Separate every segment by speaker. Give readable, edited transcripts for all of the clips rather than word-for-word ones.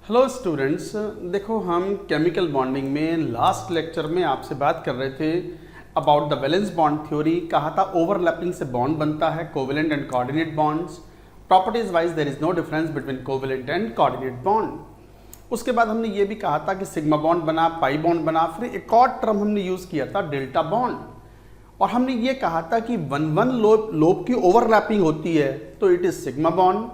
Speaker 1: Hello students, देखो हम chemical bonding में लास्ट लेक्चर में आपसे बात कर रहे थे about the valence bond theory. कहा था ओवरलैपिंग से बॉन्ड बनता है, covalent and coordinate bonds. Properties wise there is no difference between covalent and coordinate bond. उसके बाद हमने ये भी कहा था कि सिग्मा बॉन्ड बना, पाई बॉन्ड बना, फिर एक और टर्म हमने यूज किया था डेल्टा बॉन्ड। और हमने ये कहा था कि वन लोब की ओवरलैपिंग होती है तो इट इज सिग्मा बॉन्ड,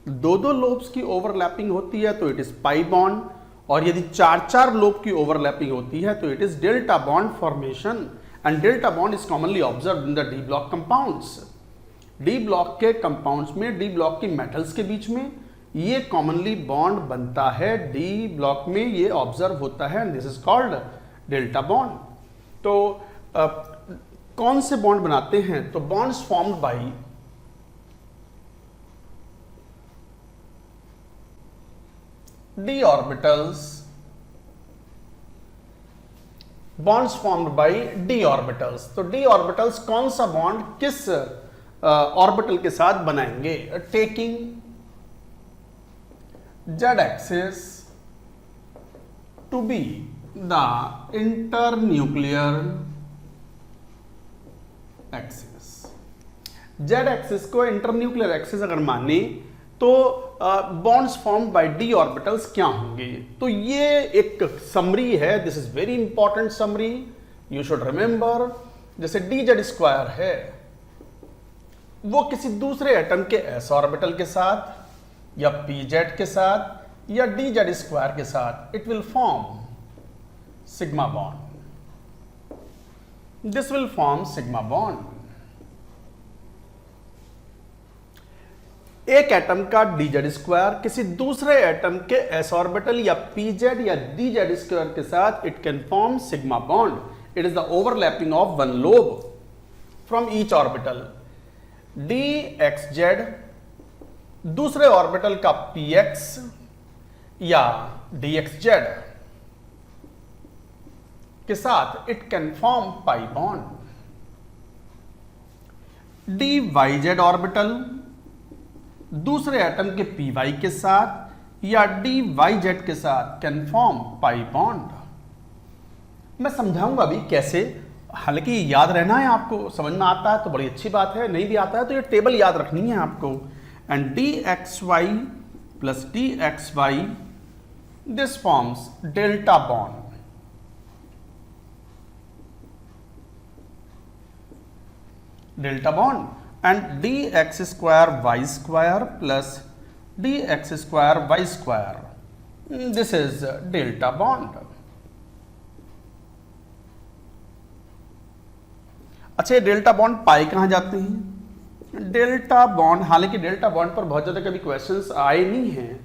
Speaker 1: दो लोब्स की ओवरलैपिंग होती है तो इट इज पाई बॉन्ड, और यदि चार लोब की ओवरलैपिंग होती है तो it is delta bond formation. And delta bond is commonly observe in the D block compounds. D block के कंपाउंड्स में, डी ब्लॉक की मेटल्स के बीच में ये कॉमनली बॉन्ड बनता है, डी ब्लॉक में ये ऑब्जर्व होता है, this is called delta bond. तो कौन से बॉन्ड बनाते हैं? तो bonds formed by d orbitals, bonds formed by d orbitals। तो d orbitals कौन सा बॉन्ड किस ऑर्बिटल के साथ बनाएंगे? Taking z axis to be the internuclear axis। z axis को इंटरन्यूक्लियर एक्सिस अगर माने तो bonds form by D orbitals क्या होंगे? तो ये एक समरी है, this is very important summary, you should remember. जैसे डी जेड स्क्वायर है वो किसी दूसरे एटम के एस ऑर्बिटल के साथ या पी जेड के साथ या डी जेड स्क्वायर के साथ it will form sigma bond, this will form sigma bond. एक एटम का डी जेड स्क्वायर किसी दूसरे एटम के एस ऑर्बिटल या पी जेड या डी जेड स्क्वायर के साथ it can form sigma bond. It is the overlapping of one lobe from each orbital. D x z दूसरे ऑर्बिटल का पी एक्स या डी एक्स जेड के साथ it can form pi bond. D y Z orbital दूसरे atom के P y के साथ या डी वाई जेड के साथ कैन फॉर्म पाई बॉन्ड। मैं समझाऊंगा अभी कैसे, हालांकि याद रहना है आपको, समझ में आता है तो बड़ी अच्छी बात है, नहीं भी आता है तो ये टेबल याद रखनी है आपको। And d x y plus d x y this forms delta bond. Delta bond and dx square y square plus dx square y square, this is delta bond। अच्छा, डेल्टा बॉन्ड पाए कहां जाते हैं? Delta bond, हालांकि delta bond पर बहुत ज्यादा कभी क्वेश्चंस आए नहीं हैं,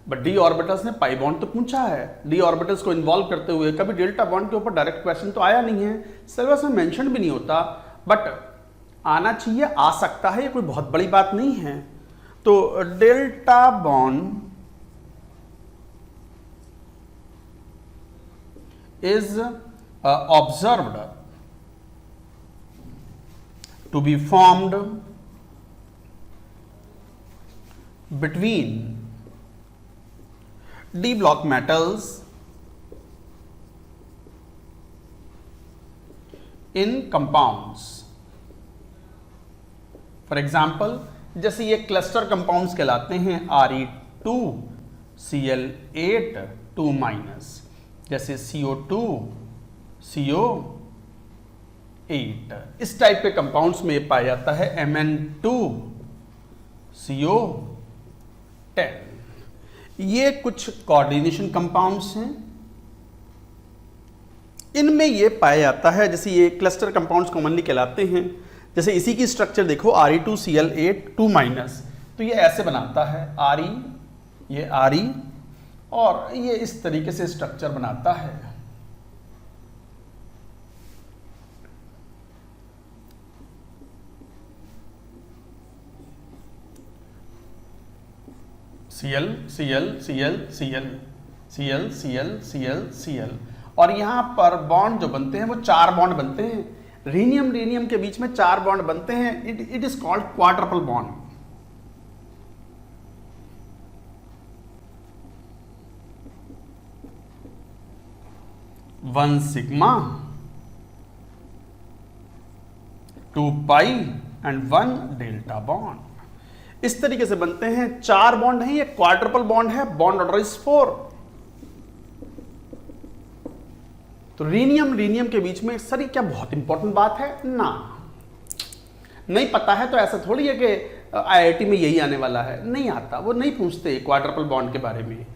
Speaker 1: बट डी ऑर्बिटल्स ने पाई बॉन्ड तो पूछा है। डी ऑर्बिटल्स को इन्वॉल्व करते हुए कभी डेल्टा बॉन्ड के ऊपर डायरेक्ट क्वेश्चन तो आया नहीं है, सिलेबस में मेंशन भी नहीं होता, बट आना चाहिए, आ सकता है, ये कोई बहुत बड़ी बात नहीं है। तो delta bond is observed to be formed between d block metals in compounds. For example, जैसे ये क्लस्टर कंपाउंड्स कहलाते हैं Re2 Cl8 2 माइनस, जैसे CO2 CO8, इस टाइप के कंपाउंड्स में पाया जाता है Mn2 CO10। ये कुछ कोऑर्डिनेशन कंपाउंड्स हैं, इनमें ये पाया जाता है, जैसे ये क्लस्टर कंपाउंड्स कॉमनली कहलाते हैं। जैसे इसी की स्ट्रक्चर देखो Re2 Cl8 2 माइनस, तो ये ऐसे बनाता है Re, ये Re, और ये इस तरीके से स्ट्रक्चर बनाता है। Cl Cl Cl Cl Cl Cl Cl Cl, और यहां पर बॉन्ड जो बनते हैं वो 4 बॉन्ड बनते हैं। रीनियम रीनियम के बीच में 4 बॉन्ड बनते हैं, it is called quadruple bond. 1 sigma, 2 pi and 1 delta bond. इस तरीके से बनते हैं। 4 बॉन्ड हैं, ये क्वाड्रपल बॉन्ड है, बॉन्ड ऑर्डर इज 4। तो रीनियम के बीच में सर ये क्या बहुत इंपॉर्टेंट बात है ना? नहीं पता है तो ऐसा थोड़ी है कि आईआईटी में यही आने वाला है, नहीं आता, वो नहीं पूछते क्वाड्रपल बॉन्ड के बारे में।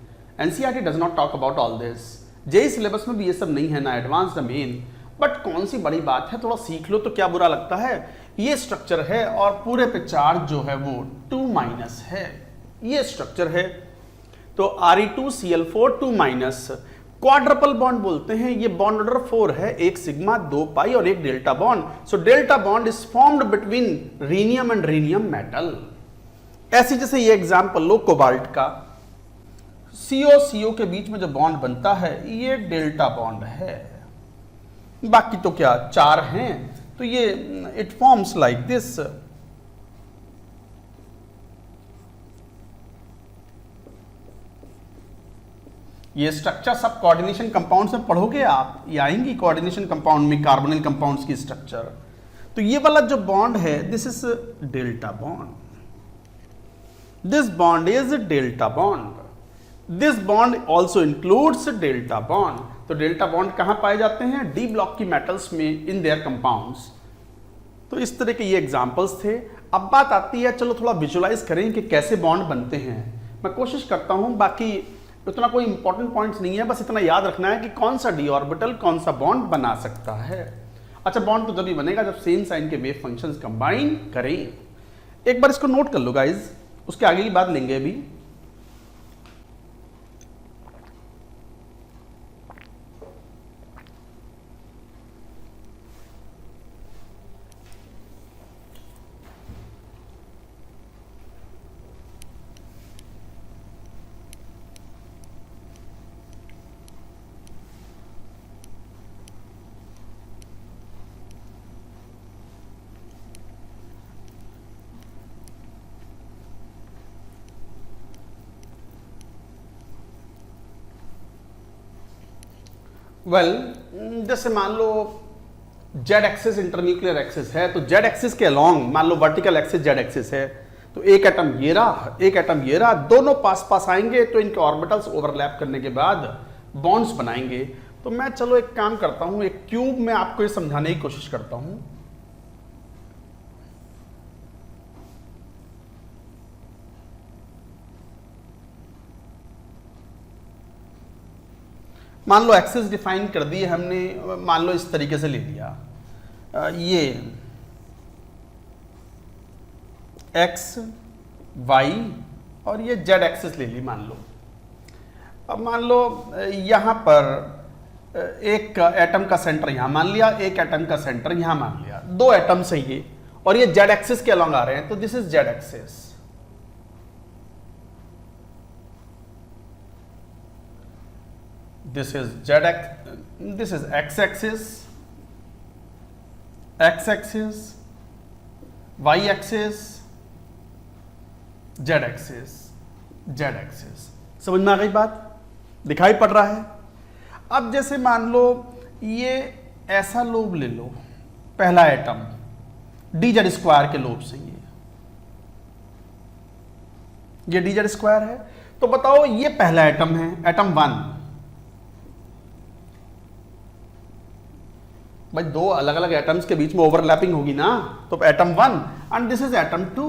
Speaker 1: NCERT does not talk about all this. JEE syllabus में भी ये सब नहीं है ना, एडवांस द मेन। बट कौन सी बड़ी बात है, थोड़ा सीख लो तो क्या बुरा लगता है। ये स्ट्रक्चर है और पूरे पे चार्ज जो है वो 2- है, ये स्ट्रक्चर है। तो Re2Cl4 2-। क्वाड्रपल बॉन्ड बोलते हैं, ये बॉन्ड ऑर्डर 4 है, 1 सिग्मा, 2 पाई और 1 delta bond. So delta bond is formed between rhenium and rhenium metal. ऐसी जैसे ये एग्जांपल लो कोबाल्ट का, CO के बीच में जो बॉन्ड बनता है ये डेल्टा बॉन्ड है। बाकी तो क्या 4 हैं, तो ये इट फॉर्म्स लाइक दिस। ये स्ट्रक्चर सब कोऑर्डिनेशन कंपाउंड्स में पढ़ोगे आप, ये आएंगी कोऑर्डिनेशन कंपाउंड में, कार्बोनिल कंपाउंड्स की स्ट्रक्चर। तो ये वाला जो बॉन्ड है this is delta bond, this bond is delta bond, this bond also includes delta bond. तो डेल्टा बॉन्ड कहां पाए जाते हैं? डी ब्लॉक की मेटल्स में इन देयर कंपाउंड्स। तो इस तरह के ये एग्जांपल्स थे। अब बात आती है, चलो थोड़ा विजुअलाइज करें कि कैसे बॉन्ड बनते हैं। मैं कोशिश करता हूं, बाकी उतना कोई इंपॉर्टेंट पॉइंट्स नहीं है, बस इतना याद रखना है कि कौन सा डी ऑर्बिटल कौन सा बॉन्ड बना सकता है। अच्छा, बॉन्ड तो तभी बनेगा जब सेम साइन के वेव फंक्शंस कंबाइन करें। एक बार इसको नोट कर लो गाइज, उसके आगे की बात लेंगे अभी। जैसे मान लो जेड एक्सिस इंटरन्यूक्लियर एक्सिस है, तो जेड एक्सिस के अलोंग मान लो वर्टिकल एक्सिस जेड एक्सिस है, तो एक एटम ये रहा, एक एटम ये रहा, दोनों पास पास आएंगे तो इनके ऑर्बिटल्स ओवरलैप करने के बाद बॉन्ड्स बनाएंगे। तो मैं चलो एक काम करता हूं, एक क्यूब में आपको ये समझाने की कोशिश करता हूं। मान लो एक्सिस डिफाइन कर दी हमने, मान लो इस तरीके से ले लिया, ये एक्स वाई और ये जेड एक्सिस ले ली मान लो। अब मान लो यहां पर एक एटम का सेंटर यहां मान लिया, एक एटम का सेंटर यहां मान लिया, 2 एटम्स हैं ये, और ये जेड एक्सिस के अलॉन्ग आ रहे हैं, तो this is z axis. This is this is x-axis, x-axis, y-axis, z-axis, z-axis। समझ में आ गई बात? दिखाई पड़ रहा है? अब जैसे मान लो ये ऐसा लोब ले लो, पहला एटम dz स्क्वायर के लोब से, ये dz स्क्वायर है। तो बताओ ये पहला एटम है, एटम 1। भाई 2 अलग अलग एटम्स के बीच में ओवरलैपिंग होगी ना, तो atom 1 and this is atom 2,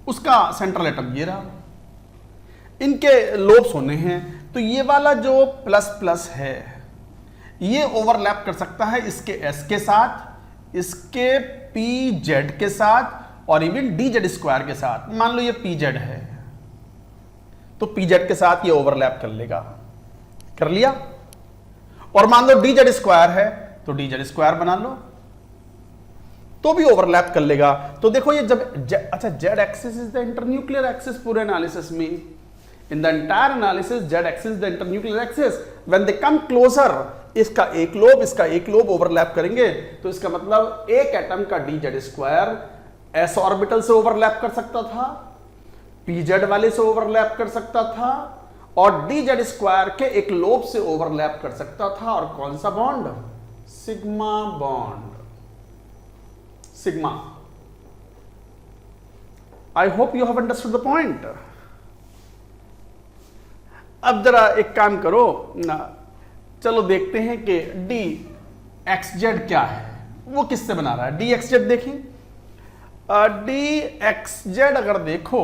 Speaker 1: उसका सेंट्रल एटम ये रहा, इनके लोब्स होने हैं। तो ये वाला जो प्लस प्लस है ये ओवरलैप कर सकता है इसके s के साथ, इसके pz के साथ और इवन dz स्क्वायर के साथ। मान लो ये pz है तो pz के साथ ये ओवरलैप कर लेगा, कर लिया। और मान लो dz स्क्वायर है तो dz स्क्वायर बना लो तो भी ओवरलैप कर लेगा। तो देखो ये जब अच्छा z axis is the internuclear axis पूरे एनालिसिस में, in the entire analysis z axis the internuclear axis, when they come closer, इसका एक लोब इसका एक लोब ओवरलैप करेंगे, तो इसका मतलब एक एटम का dz स्क्वायर s ऑर्बिटल से ओवरलैप कर सकता था, pz वाले से ओवरलैप कर सकता था, और डी जेड स्क्वायर के एक लोब से ओवरलैप कर सकता था। और कौन सा bond? Sigma bond, sigma. I hope you have understood the point. अब जरा एक काम करो ना, चलो देखते हैं कि डी एक्स जेड क्या है, वो किससे बना रहा है। डी एक्स जेड देखें, डी एक्स जेड अगर देखो,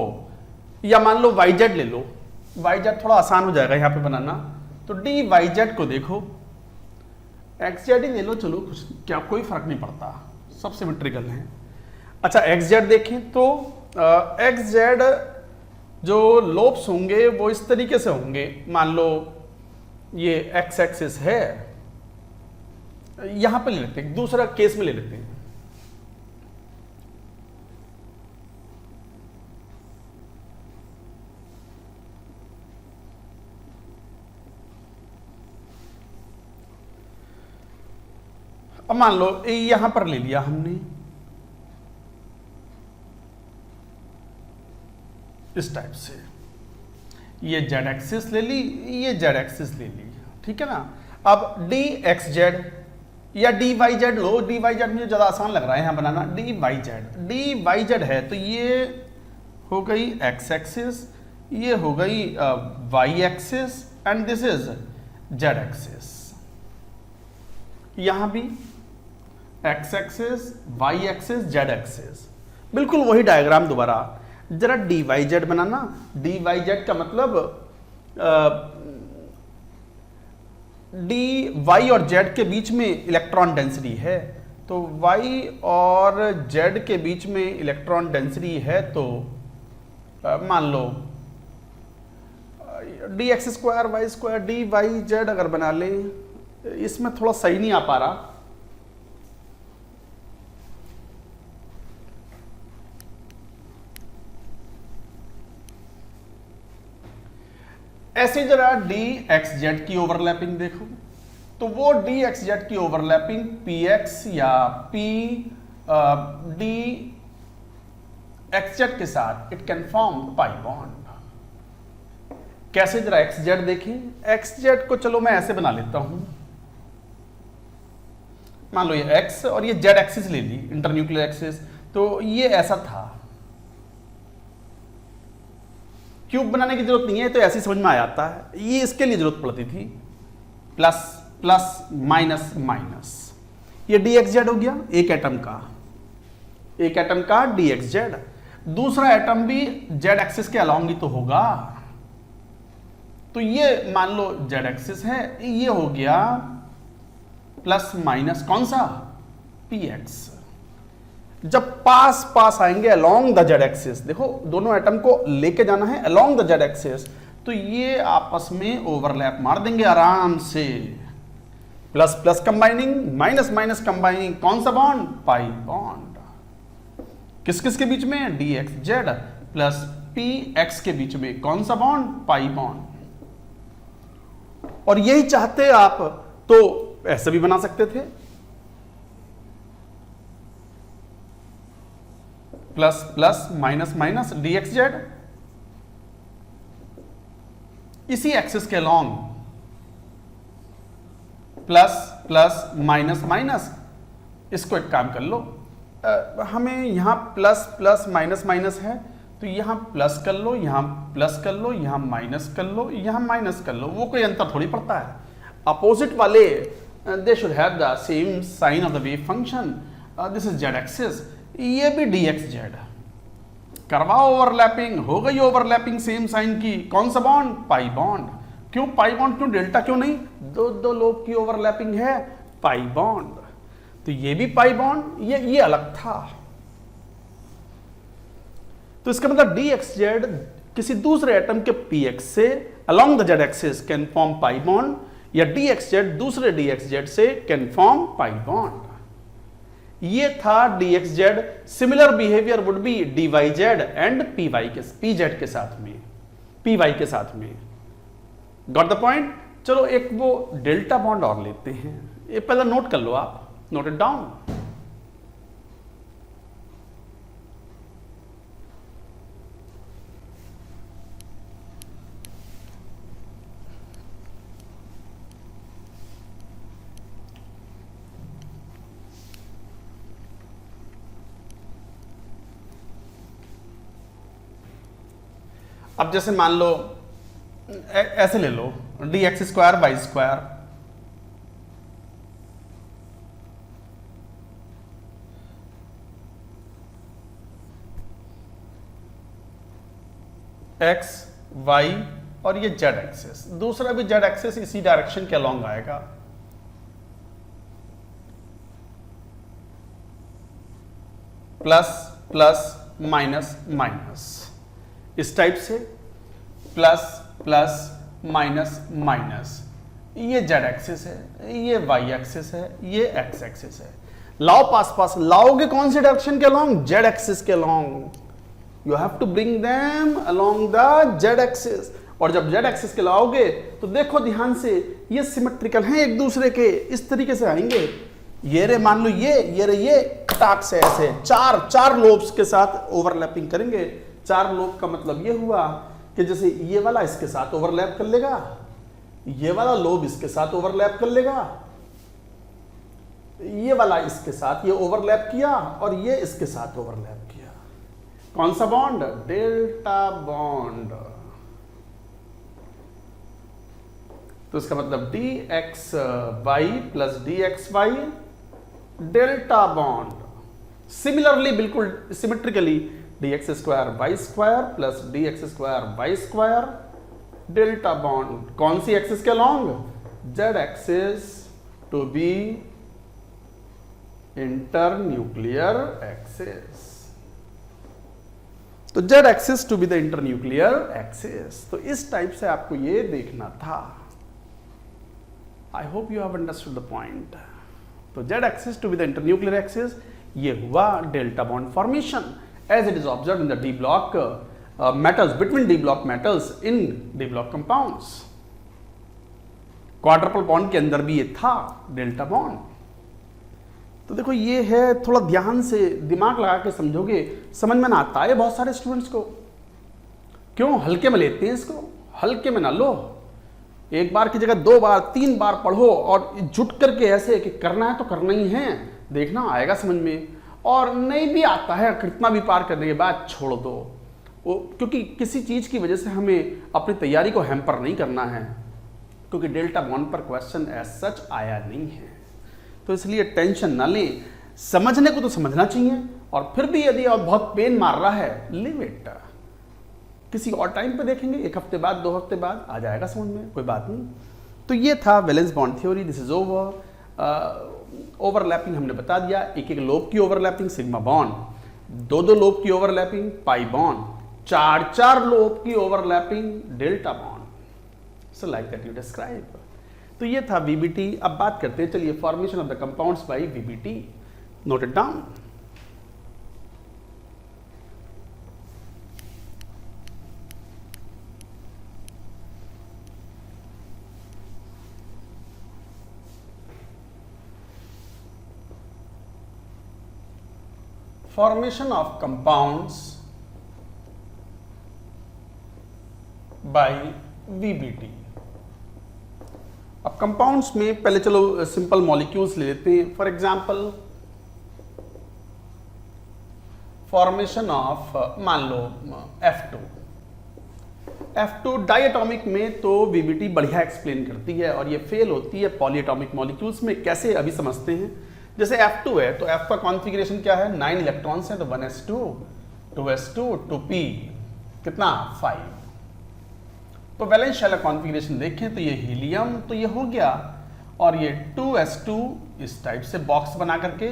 Speaker 1: या मान लो वाई जेड ले लो, वाई जेड थोड़ा आसान हो जाएगा यहां पे बनाना। तो डी वाई जेड को देखो, एक्स जेड ही ले लो, चलो कुछ क्या कोई फर्क नहीं पड़ता, सब सिमेट्रिकल है। अच्छा एक्स जेड देखें तो एक्स जेड जो लोब्स होंगे वो इस तरीके से होंगे, मान लो ये एक्स एक्सिस है, यहां पे ले लेते हैं, दूसरा केस में ले लेते हैं। अब मान लो यहां पर ले लिया हमने इस टाइप से, ये जेड एक्सिस ले ली, ये जेड एक्सिस ले ली, ठीक है ना। अब डी एक्स जेड या डी वाई जेड लो, डी वाई जेड मुझे ज्यादा आसान लग रहा है यहां बनाना। डी वाई जेड है तो ये हो गई एक्स एक्सिस, ये हो गई y axis, and this is z axis. यहां भी x axis, y axis, z axis, बिल्कुल वही डायग्राम दोबारा। जरा डी वाई जेड बनाना। डी वाई जेड का मतलब डी वाई और जेड के बीच में इलेक्ट्रॉन डेंसिटी है, तो वाई और जेड के बीच में इलेक्ट्रॉन डेंसिटी है, तो मान लो d x square y square d y z अगर बना लें, इसमें थोड़ा सही नहीं आ पा रहा। ऐसे जरा डी एक्स जेड की ओवरलैपिंग देखो, तो वो डी एक्स जेड की ओवरलैपिंग पी एक्स या पी डी एक्स जेड के साथ it can form pi bond. कैसे जरा एक्स जेड देखें। एक्स जेड को चलो मैं ऐसे बना लेता हूं, मान लो ये एक्स और ये जेड एक्सिस ले ली, इंटरन्यूक्लियर एक्सिस, तो ये ऐसा था। क्यूब बनाने की जरूरत नहीं है, तो ऐसे समझ में आ जाता है, ये इसके लिए जरूरत पड़ती थी। प्लस प्लस माइनस माइनस, ये डी एक्स जेड हो गया एक एटम का डी एक्स जेड। दूसरा एटम भी जेड एक्सिस के अलॉन्ग ही तो होगा, तो ये मान लो जेड एक्सिस है, ये हो गया प्लस माइनस कौन सा? P x. जब पास पास आएंगे अलोंग द जेड एक्सिस, देखो दोनों एटम को लेके जाना है अलोंग द जेड एक्सिस, तो ये आपस में ओवरलैप मार देंगे आराम से। Plus plus combining, minus minus combining, कौन सा बॉन्ड? Pi bond. किस किस के बीच में? D x Z plus P x के बीच में कौन सा बॉन्ड? Pi bond. और यही चाहते आप तो ऐसे भी बना सकते थे, plus plus minus minus D x Z, इसी एक्सिस के long plus plus minus minus. इसको एक काम कर लो, हमें यहां प्लस प्लस माइनस माइनस है, तो यहां प्लस कर लो, यहां प्लस कर लो, यहां माइनस कर लो, यहां माइनस कर लो, वो कोई अंतर थोड़ी पड़ता है। अपोजिट वाले they should have the same sign of the wave function. This is z axis, ये भी डी एक्स जेड। करवाओ ओवरलैपिंग, हो गई ओवरलैपिंग सेम साइन की, कौन सा बॉन्ड? Pi bond. क्यों पाई बॉन्ड? क्यों डेल्टा क्यों नहीं? दो लोग की ओवरलैपिंग है, पाई बॉन्ड। तो ये भी पाई बॉन्ड, ये अलग था। तो इसका मतलब डी एक्स जेड किसी दूसरे एटम के पी एक्स से along the z axis can form pi bond, या डी एक्स जेड दूसरे डी एक्स जेड से कैन फॉर्म पाई बॉन्ड। ये था d x z. Similar behaviour would be d y z and p y के p z के साथ में, p y के साथ में। Got the point. चलो एक वो डेल्टा बॉन्ड और लेते हैं, ये पहले नोट कर लो आप, नोट इट डाउन। अब जैसे मान लो ऐसे ले लो dx² y square, x y और ये z एक्सिस, दूसरा भी z एक्सिस इसी डायरेक्शन के अलॉन्ग आएगा। प्लस प्लस माइनस माइनस इस टाइप से, प्लस प्लस माइनस माइनस, ये z एक्सिस है, ये y एक्सिस है, ये x एक्सिस है। लाओ पास पास, लाओगे कौन सी डायरेक्शन के अलॉन्ग? z एक्सिस के along. You have to bring them along the z axis. और जब z एक्सिस के लाओगे तो देखो ध्यान से, ये सिमेट्रिकल हैं एक दूसरे के, इस तरीके से आएंगे। ये रे मान लो ये रे ये कटाक से ऐसे चार लोब्स के साथ ओवरलैपिंग करेंगे। 4 लोब का मतलब ये हुआ कि जैसे ये वाला इसके साथ ओवरलैप कर लेगा, ये वाला लोब इसके साथ ओवरलैप कर लेगा, ये वाला इसके साथ ये ओवरलैप किया और ये इसके साथ ओवरलैप किया। कौन सा बॉन्ड? Delta bond. तो इसका मतलब dxy plus dxy delta bond. Similarly बिल्कुल symmetrically dx² y square plus dx² y square delta bond. कौन सी एक्सिस के along? z axis to be internuclear axis. तो z axis to be the internuclear axis. तो इस type से आपको ये देखना था। I hope you have understood the point. तो z axis to be the internuclear axis, ये हुआ delta bond formation as it is observe in the D block metals, between d block metals in D block compounds. Quadruple bond के अंदर भी ये था delta bond. तो देखो ये है, थोड़ा ध्यान से दिमाग लगा के समझोगे समझ में ना आता है बहुत सारे स्टूडेंट्स को। क्यों हल्के में लेते हैं इसको? हल्के में ना लो, एक बार की जगह 2 बार 3 बार पढ़ो और जुट करके ऐसे कि करना है तो करना ही है, देखना आएगा समझ में। और नहीं भी आता है, कितना भी पार करने के बाद छोड़ दो वो, क्योंकि किसी चीज की वजह से हमें अपनी तैयारी को हैम्पर नहीं करना है, क्योंकि डेल्टा बॉन्ड पर क्वेश्चन एज सच आया नहीं है। तो इसलिए टेंशन ना लें, समझने को तो समझना चाहिए, और फिर भी यदि और बहुत पेन मार रहा है लिव इट, किसी और टाइम पे देखेंगे, 1 हफ्ते बाद 2 हफ्ते बाद आ जाएगा समझ में, कोई बात नहीं। तो ये था valence bond theory. This is over. Overlapping हमने बता दिया, एक लोब की ओवरलैपिंग सिग्मा बॉन्ड, 2 लोब की ओवरलैपिंग पाई बॉन्ड, 4 लोब की overlapping delta bond. So like that you describe. तो ये था VBT। अब बात करते हैं, चलिए, formation of the compounds by VBT। Note it down. Formation of compounds by VBT। अब कंपाउंड्स में पहले चलो सिंपल मॉलिक्यूल्स ले लेते हैं। फॉर एग्जांपल फॉर्मेशन ऑफ मान लो F2 डायटॉमिक में तो VBT बढ़िया एक्सप्लेन करती है, और ये फेल होती है पॉलीएटॉमिक मॉलिक्यूल्स में। कैसे अभी समझते हैं। जैसे F2 है तो F का कॉन्फ़िगरेशन क्या है? 9 इलेक्ट्रॉन्स हैं, तो 1s2 2s2 2p कितना 5। तो वैलेंस शेल कॉन्फ़िगरेशन देखें तो ये हीलियम, तो ये हो गया, और ये 2s2 इस टाइप से बॉक्स बना करके,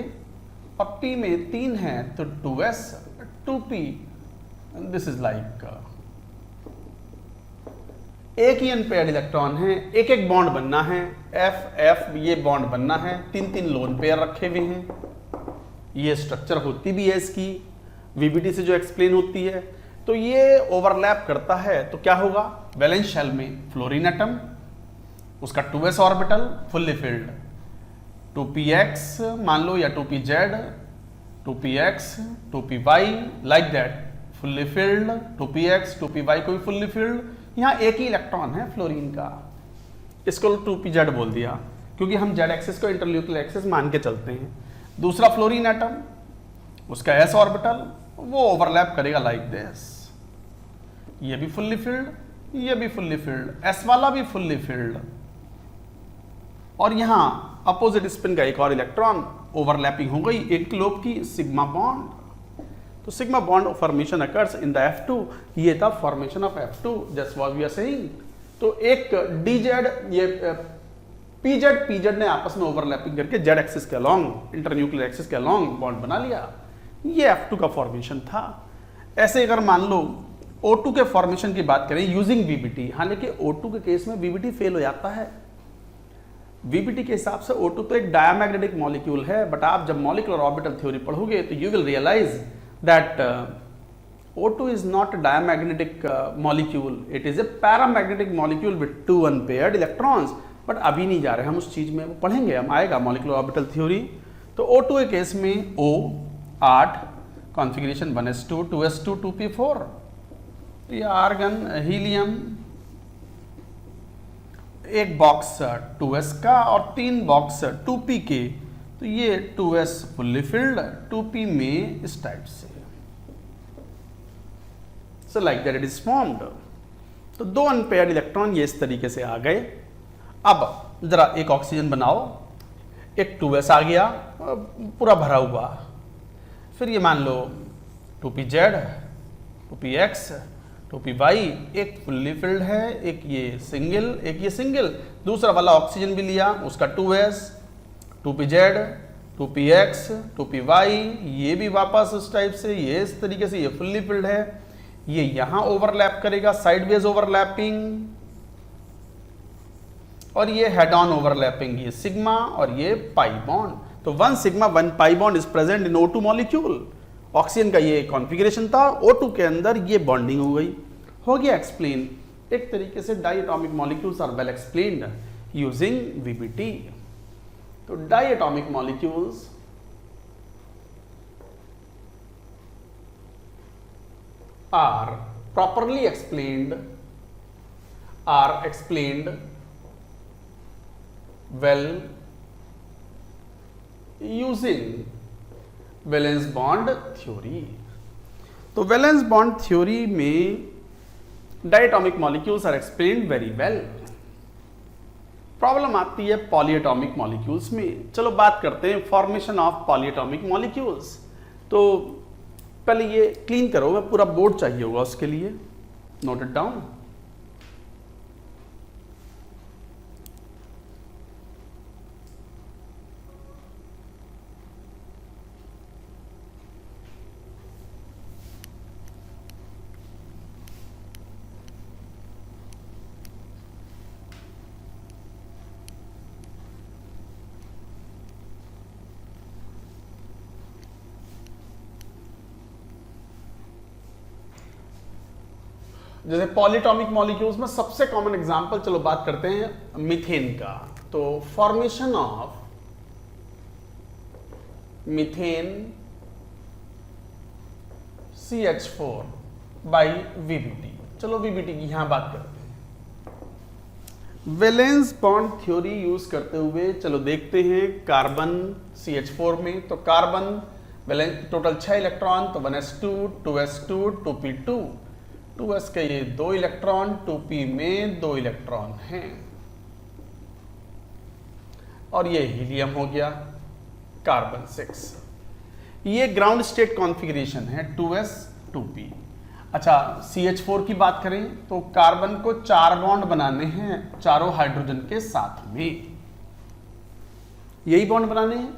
Speaker 1: और p में 3 है तो 2s 2p। This is like एक ही अनपेयर्ड इलेक्ट्रॉन है, एक एक बॉन्ड बनना है, F ये बॉन्ड बनना है, 3 लोन पेयर रखे हुए हैं। ये स्ट्रक्चर होती भी है इसकी, VBT से जो एक्सप्लेन होती है। तो ये ओवरलैप करता है, तो क्या होगा? वैलेंस शेल में फ्लोरीन एटम, उसका 2s orbital fully filled, 2px मान लो, या 2pz, 2px 2py like that, fully filled 2px 2py को भी फुल्ली फिल्ड। यहाँ एक ही इलेक्ट्रॉन है फ्लोरीन का, इसको 2pz बोल दिया क्योंकि हम z एक्सिस को इंटरन्यूक्लियर एक्सिस मान के चलते हैं। दूसरा फ्लोरीन एटम, उसका s ऑर्बिटल, वो ओवरलैप करेगा लाइक दिस। ये भी फुल्ली फिल्ड, ये भी फुल्ली फिल्ड, s वाला भी फुल्ली फिल्ड, और यहां अपोजिट स्पिन का एक और इलेक्ट्रॉन, ओवरलैपिंग हो गई एक लोब की, सिग्मा बॉन्ड। तो sigma bond formation occurs in the F2, ये था formation of F2, just what we are saying. तो एक DZ, ये PZ ने आपस में ओवरलैपिंग करके Z एक्सिस के अलोंग, इंटरन्यूक्लियर एक्सिस के अलोंग बॉन्ड बना लिया, ये F2 का फॉर्मेशन था। ऐसे अगर मान लो O2 के फॉर्मेशन की बात करें यूजिंग VBT, हालांकि O2 के केस में VBT फेल हो जाता है। VBT के हिसाब से O2 तो एक डायमैग्नेटिक मॉलिक्यूल है, बट आप जब मॉलिक्यूलर ऑर्बिटल थ्योरी पढ़ोगे तो you will realise that O2 is not a diamagnetic molecule, it is a paramagnetic molecule with 2 unpaired electrons, but अभी नहीं जा रहे हम उस चीज में, वो पढ़ेंगे हम, आएगा मॉलिक्यूलर ऑर्बिटल थ्योरी। तो O2 के केस में O 8 configuration 1s2 2s2 2p4, ये आर्गन हीलियम, एक बॉक्स 2s का और 3 बॉक्स 2p के, तो ये 2s फुल्ली फिल्ड, 2p में इस टाइप से, so like that it is formed। तो 2 अनपेयर्ड इलेक्ट्रॉन ये इस तरीके से आ गए। अब जरा एक ऑक्सीजन बनाओ, एक 2s आ गया पूरा भरा हुआ, फिर ये मान लो 2pz 2px 2py, एक फुल्ली फिल्ड है, एक ये सिंगल, एक ये सिंगल, दूसरा वाला ऑक्सीजन भी लिया उसका 2s 2pz 2px 2py, ये भी वापस इस टाइप से, ये इस तरीके से, ये फुल्ली फिल्ड है, ये यहां ओवरलैप करेगा, साइडवेज ओवरलैपिंग, और ये हेड ऑन ओवरलैपिंग, ये सिग्मा और ये पाई बॉन्ड। तो 1 sigma 1 pi bond is present in O2 molecule. Oxygen का ये कॉन्फ़िगरेशन था, O2 के अंदर ये बॉन्डिंग हो गई, हो गया एक्सप्लेन। एक तरीके से diatomic molecules are well explained using VBT। तो diatomic molecules are properly explained well using valence bond theory. तो वैलेंस बॉन्ड थ्योरी में diatomic molecules are explained very well. Problem आती है पॉलीएटॉमिक मॉलिक्यूल्स में। चलो बात करते हैं फॉर्मेशन ऑफ पॉलीएटॉमिक मॉलिक्यूल्स। तो पहले ये क्लीन करो, मैं पूरा बोर्ड चाहिए होगा उसके लिए, नोट इट डाउन। जैसे पॉलीटॉमिक मॉलिक्यूल्स में सबसे कॉमन एग्जांपल, चलो बात करते हैं मीथेन का। तो formation of methane CH4 by VBT। चलो VBT की यहां बात करते हैं। वैलेंस बॉन्ड थ्योरी यूज करते हुए चलो देखते हैं कार्बन CH4 में। तो कार्बन वैलेंस टोटल 6 इलेक्ट्रॉन, तो 1s2 2s2 2p2, 2s के ये 2 इलेक्ट्रॉन, 2p में 2 इलेक्ट्रॉन हैं, और ये हीलियम हो गया कार्बन 6। ये ग्राउंड स्टेट कॉन्फ़िगरेशन है 2s 2p। अच्छा CH4 की बात करें तो कार्बन को 4 बॉन्ड बनाने हैं चारों हाइड्रोजन के साथ में, यही बॉन्ड बनाने हैं।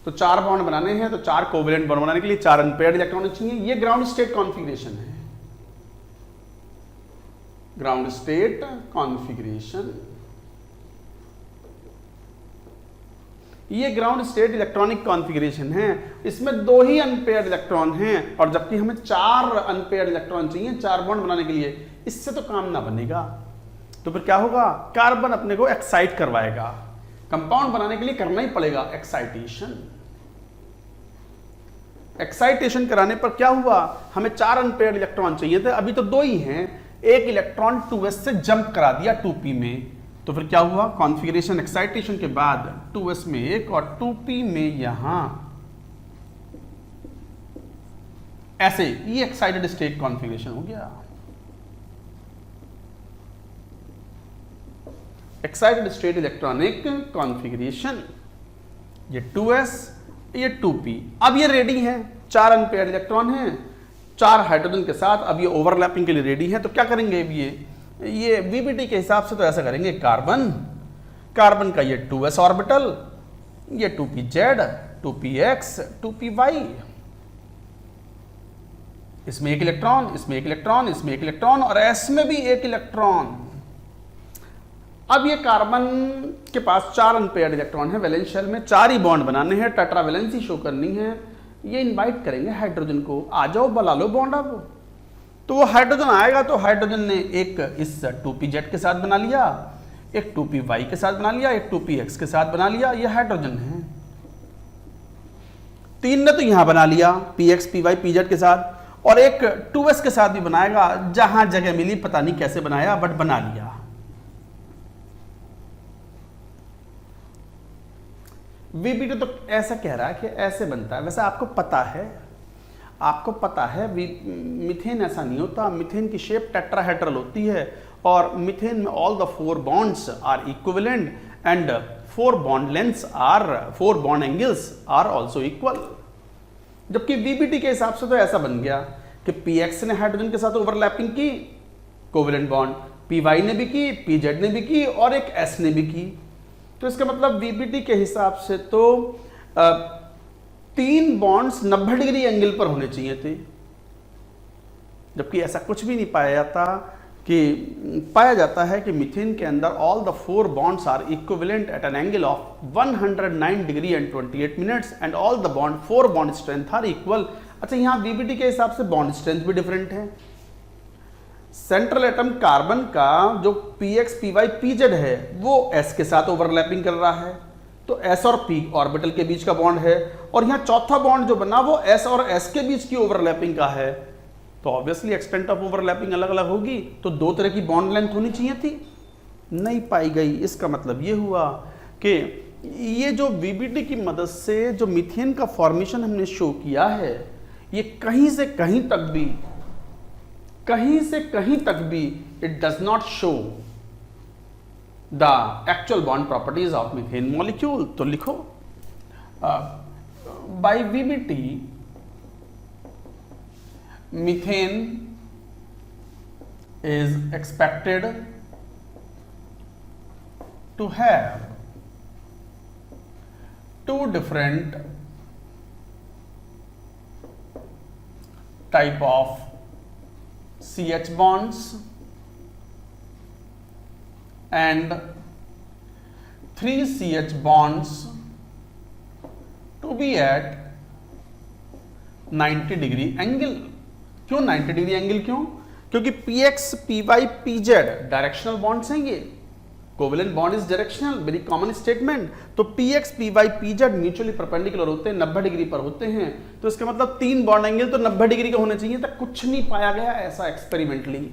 Speaker 1: तो 4 बॉन्ड बनाने हैं, तो 4 कोवेलेंट बॉन्ड बनाने के लिए 4 अनपेयर्ड इलेक्ट्रॉन चाहिए। ये ग्राउंड स्टेट कॉन्फ़िगरेशन है, ग्राउंड स्टेट कॉन्फ़िगरेशन। ये ग्राउंड स्टेट इलेक्ट्रॉनिक कॉन्फ़िगरेशन है, इसमें 2 ही अनपेयर्ड इलेक्ट्रॉन हैं, और जबकि हमें 4 अनपेयर्ड इलेक्ट्रॉन चाहिए 4 बॉन्ड बनाने के लिए। इससे तो काम ना बनेगा, तो फिर क्या होगा, कार्बन अपने को एक्साइट करवाएगा। कंपाउंड बनाने के लिए करना ही पड़ेगा एक्साइटेशन। एक्साइटेशन कराने पर क्या हुआ, हमें 4 अनपेयर्ड इलेक्ट्रॉन चाहिए थे, अभी तो 2 ही हैं। एक इलेक्ट्रॉन 2s से जंप करा दिया 2p में, तो फिर क्या हुआ, कॉन्फ़िगरेशन एक्साइटेशन के बाद 2s में एक और 2p में यहां ऐसे, ये एक्साइटेड स्टेट कॉन्फ़िगरेशन हो गया। एक्साइटेड स्टेट इलेक्ट्रॉनिक कॉन्फ़िगरेशन, ये 2s, ये 2p। अब ये रेडी है, 4 अनपेयर्ड इलेक्ट्रॉन हैं 4 हाइड्रोजन के साथ। अब ये ओवरलैपिंग के लिए रेडी है। तो क्या करेंगे अब ये VBT के हिसाब से तो ऐसा करेंगे, कार्बन का ये 2s ऑर्बिटल, ये 2pz, 2px, 2py, इसमें एक इलेक्ट्रॉन, इसमें एक इलेक्ट्रॉन, इसमें एक इलेक्ट्रॉन और s में भी एक इलेक्ट्रॉन। अब ये कार्बन के पास 4 अनपेयर्ड इलेक्ट्रॉन है, वैलेंस शेल में 4 ही बॉन्ड बनाने हैं, टेट्रावैलेंसी शो करनी है। ये इनवाइट करेंगे हाइड्रोजन को, आ जाओ बना लो बॉन्ड। अब तो वो हाइड्रोजन आएगा तो हाइड्रोजन ने एक इस 2pz के साथ बना लिया, एक 2py के साथ बना लिया, एक 2px के साथ बना लिया। ये हाइड्रोजन है। 3 ने तो यहां बना लिया px, py, pz के साथ, और एक 2s के साथ भी बनाएगा, जहां जगह मिली पता नहीं कैसे बनाया, बट बना लिया। VBT तो ऐसा कह रहा है कि ऐसे बनता है। वैसे आपको पता है मीथेन ऐसा नहीं होता। मीथेन की शेप टेट्राहेड्रल होती है और मीथेन में all the 4 bonds are equivalent and 4 bond angles are also equal. जबकि VBT के हिसाब से तो ऐसा बन गया कि px ने हाइड्रोजन के साथ ओवरलैपिंग की, कोवेलेंट बॉन्ड, py ने भी की, pz ने भी की और एक s ने भी की। तो इसका मतलब VBT के हिसाब से तो 3 बॉन्ड्स 90 डिग्री एंगल पर होने चाहिए थे, जबकि ऐसा कुछ भी नहीं पाया जाता है कि मीथेन के अंदर all the 4 bonds are equivalent at an angle of 109 degree and 28 minutes and all the 4 bond strength are equal. अच्छा, यहाँ VBT के हिसाब से बॉन्ड स्ट्रेंथ भी डिफरेंट है। सेंट्रल एटम कार्बन का जो px, py, pz है वो s के साथ ओवरलैपिंग कर रहा है, तो s और p ऑर्बिटल के बीच का बॉन्ड है, और यहाँ चौथा बॉन्ड जो बना वो s और s के बीच की ओवरलैपिंग का है। तो ऑब्वियसली एक्सटेंट ऑफ ओवरलैपिंग अलग अलग होगी, तो 2 तरह की बॉन्ड लेंथ होनी चाहिए थी, नहीं पाई गई। इसका मतलब ये हुआ कि ये जो VBT की मदद से जो मीथेन का फॉर्मेशन हमने शो किया है, ये कहीं से कहीं तक भी it does not show the actual bond properties of methane molecule. तो लिखो by VBT methane is expected to have 2 different type of CH bonds and 3 CH bonds to be at 90 degree angle. क्यों 90 degree angle? क्योंकि px, py, pz directional bonds हैं। ये covalent bond is directional, very common statement. तो px, py, pz mutually perpendicular होते हैं, 90 degree पर होते हैं। तो इसका मतलब 3 बॉन्ड एंगल तो 90 डिग्री का होने चाहिए, तक कुछ नहीं पाया गया ऐसा एक्सपेरिमेंटली।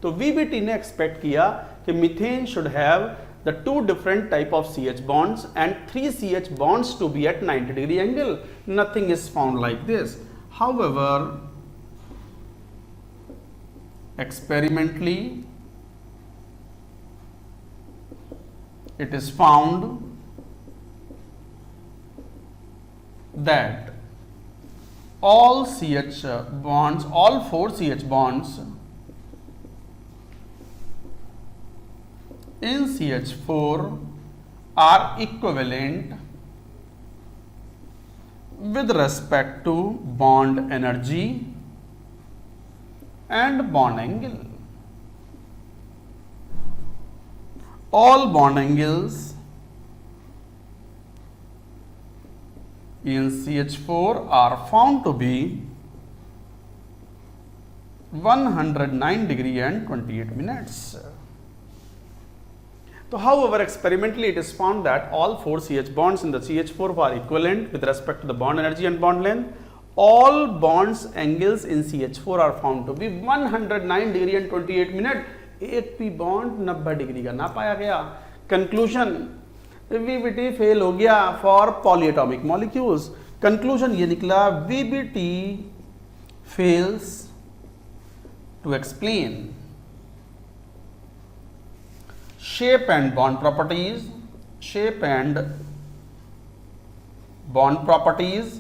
Speaker 1: तो VBT ने एक्सपेक्ट किया कि methane should have the 2 different type of CH bonds and 3 CH bonds to be at 90 degree angle. Nothing is found like this. However, experimentally it is found that all CH bonds, all 4 CH bonds in CH4 are equivalent with respect to bond energy and bond angle. All bond angles in CH4 are found to be 109 degree and 28 minutes. So, however, experimentally it is found that all 4 CH bonds in the CH4 are equivalent with respect to the bond energy and bond length. All bonds angles in CH4 are found to be 109 degree and 28 minute. एक भी bond 90 degree का ना पाया गया। Conclusion, VBT fail हो गया for polyatomic molecules. Conclusion ये निकला, VBT fails to explain shape and bond properties, shape and bond properties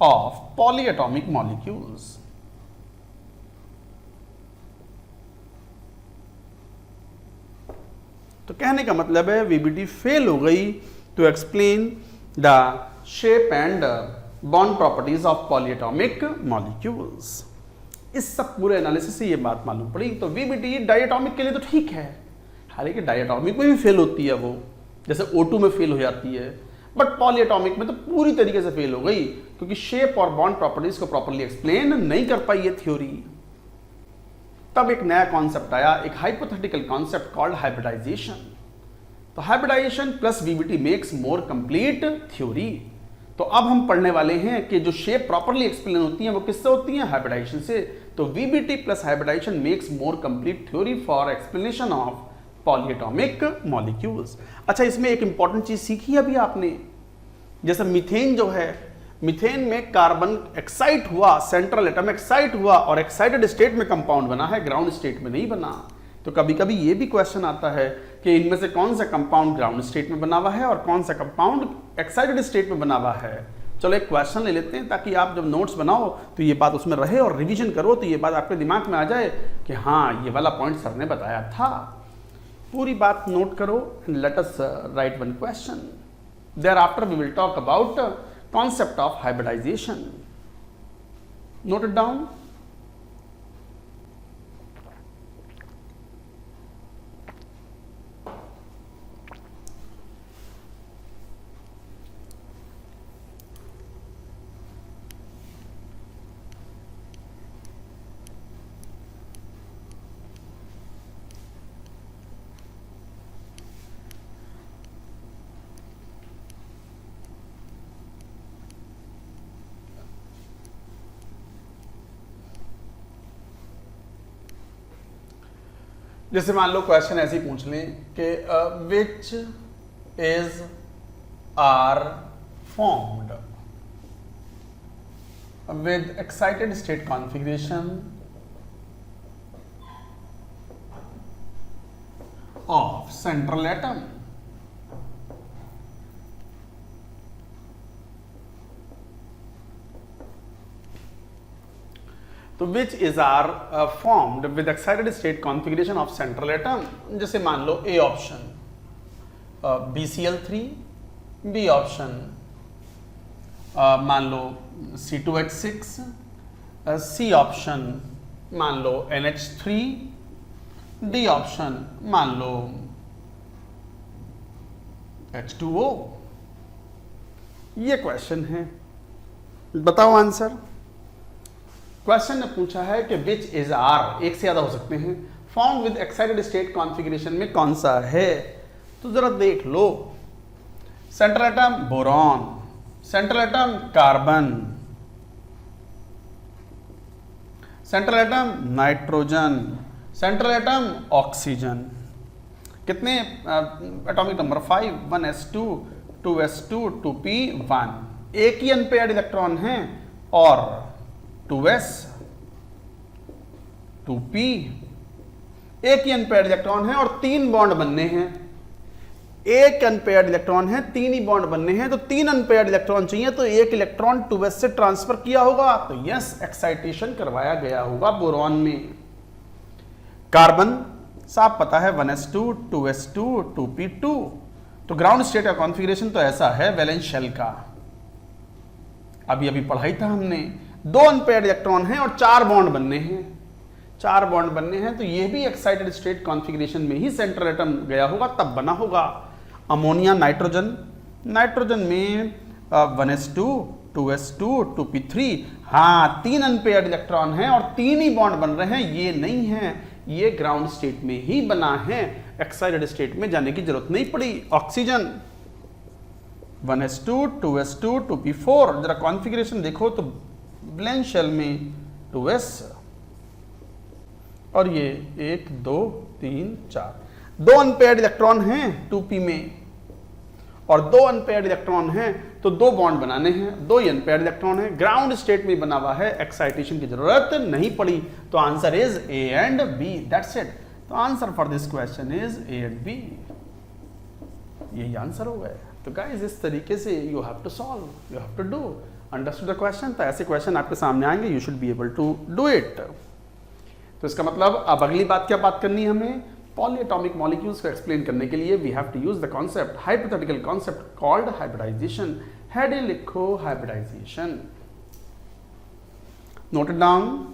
Speaker 1: of polyatomic molecules. तो कहने का मतलब है वीबीटी फेल हो गई to explain the shape and bond properties of polyatomic molecules. इस सब पूरे एनालिसिस से ये बात मालूम पड़ी। तो वीबीटी डायटॉमिक के लिए तो ठीक है, हालांकि डायटॉमिक में भी फेल होती है वो, जैसे O2 में फेल हो जाती है, बट पॉलीएटॉमिक में तो पूरी तरीके से फेल हो गई क्योंकि शेप और बॉन्ड प्रॉपर्टीज को प्रॉपर्ली एक्सप्लेन नहीं कर पाई ये थ्योरी। तब एक नया कॉन्सेप्ट आया, एक हाइपोथेटिकल कॉन्सेप्ट कॉल्ड हाइब्रिडाइजेशन। तो hybridization plus VBT makes more complete theory. तो अब हम पढ़ने वाले हैं कि जो शेप प्रॉपर्ली एक्सप्लेन होती है वो किससे होती है? हाइब्रिडाइजेशन से। तो VBT plus hybridization makes more complete theory for explanation of polyatomic molecules. अच्छा, इसमें एक इंपॉर्टेंट चीज सीखी अभी आपने, जैसे मीथेन जो है, मीथेन में कार्बन एक्साइट हुआ, सेंट्रल एटम एक्साइट हुआ और एक्साइटेड स्टेट में कंपाउंड बना है, ग्राउंड स्टेट में नहीं बना। तो कभी कभी ये भी क्वेश्चन आता है कि इनमें से कौन सा कंपाउंड ग्राउंड स्टेट में बना हुआ है और कौन सा कंपाउंड एक्साइटेड स्टेट में बना हुआ है। चलो एक क्वेश्चन ले लेते हैं ताकि आप जब नोट्स बनाओ तो ये बात उसमें रहे और रिवीजन करो तो ये बात आपके दिमाग में आ जाए कि हाँ, ये वाला पॉइंट सर ने बताया था। पूरी बात नोट करो and let us right one question. thereafter we will talk about concept of hybridization. Note it down. जैसे मान लो क्वेश्चन ऐसे ही पूछ लें कि which is are formed with excited state configuration of central atom. तो which is are formed with excited state configuration of central atom. जैसे मान लो A option BCl3, B option मान लो C2H6, सी ऑप्शन मान लो NH3, डी ऑप्शन मान लो H2O। ये question है, बताओ आंसर। क्वेश्चन ने पूछा है कि विच इज आर, एक से ज्यादा हो सकते हैं, form with excited state configuration में कौन सा है। तो जरा देख लो, central atom boron, central atom carbon, central atom nitrogen, central atom oxygen. कितने atomic number 5, 1s2, 2s2, 2p1। एक ही अनपेयर्ड इलेक्ट्रॉन है और 2s 2p, एक ही अनपेयर्ड इलेक्ट्रॉन है और 3 बॉन्ड बनने हैं। एक अनपेयर्ड इलेक्ट्रॉन है, 3 ही बॉन्ड बनने हैं, तो 3 अनपेयर्ड इलेक्ट्रॉन चाहिए, तो एक इलेक्ट्रॉन 2s से ट्रांसफर किया होगा, तो यस एक्साइटेशन करवाया गया होगा बोरॉन में। कार्बन साफ पता है 1s2, 2s2, 2p2। तो ग्राउंड स्टेट का कॉन्फ़िगरेशन तो ऐसा है वैलेंस शेल का, अभी पढ़ाई था हमने। 2 अनपेयर्ड इलेक्ट्रॉन हैं और 4 बॉन्ड बनने हैं, 4 बॉन्ड बनने हैं, तो ये भी एक्साइटेड स्टेट कॉन्फ़िगरेशन में ही सेंट्रल एटम गया होगा, तब बना होगा। अमोनिया नाइट्रोजन, नाइट्रोजन में 1s2, 2s2, 2p3। हाँ, 3 अनपेयर्ड इलेक्ट्रॉन हैं और 3 ही बॉन्ड बन रहे हैं, ये नहीं है, ये ग्राउंड स्टेट में ही बना है, एक्साइटेड स्टेट में जाने की जरूरत नहीं पड़ी। Oxygen 1s2, 2s2, 2p4। जरा कॉन्फ़िगरेशन देखो तो वैलेंस शेल में 2s और ये 1 2 3 4, 2 अनपेयर्ड इलेक्ट्रॉन हैं 2p में और 2 अनपेयर्ड इलेक्ट्रॉन हैं, तो 2 बॉन्ड बनाने हैं, 2 ही अनपेयर्ड इलेक्ट्रॉन है, ग्राउंड स्टेट में बना हुआ है, एक्साइटेशन की जरूरत नहीं पड़ी। तो answer is A and B, that's it. तो answer for this question is A and B, यही आंसर हो गया। तो गाइस इस तरीके से you have to solve, you have to do, understood the question. तो ऐसे क्वेश्चन आपके सामने आएंगे, you should be able to do it. तो इसका मतलब अब अगली बात क्या बात करनी है हमें, पॉलीएटॉमिक मॉलिक्यूल्स को एक्सप्लेन करने के लिए we have to use the concept, hypothetical concept called hybridisation. Heading लिखो hybridisation, note it down.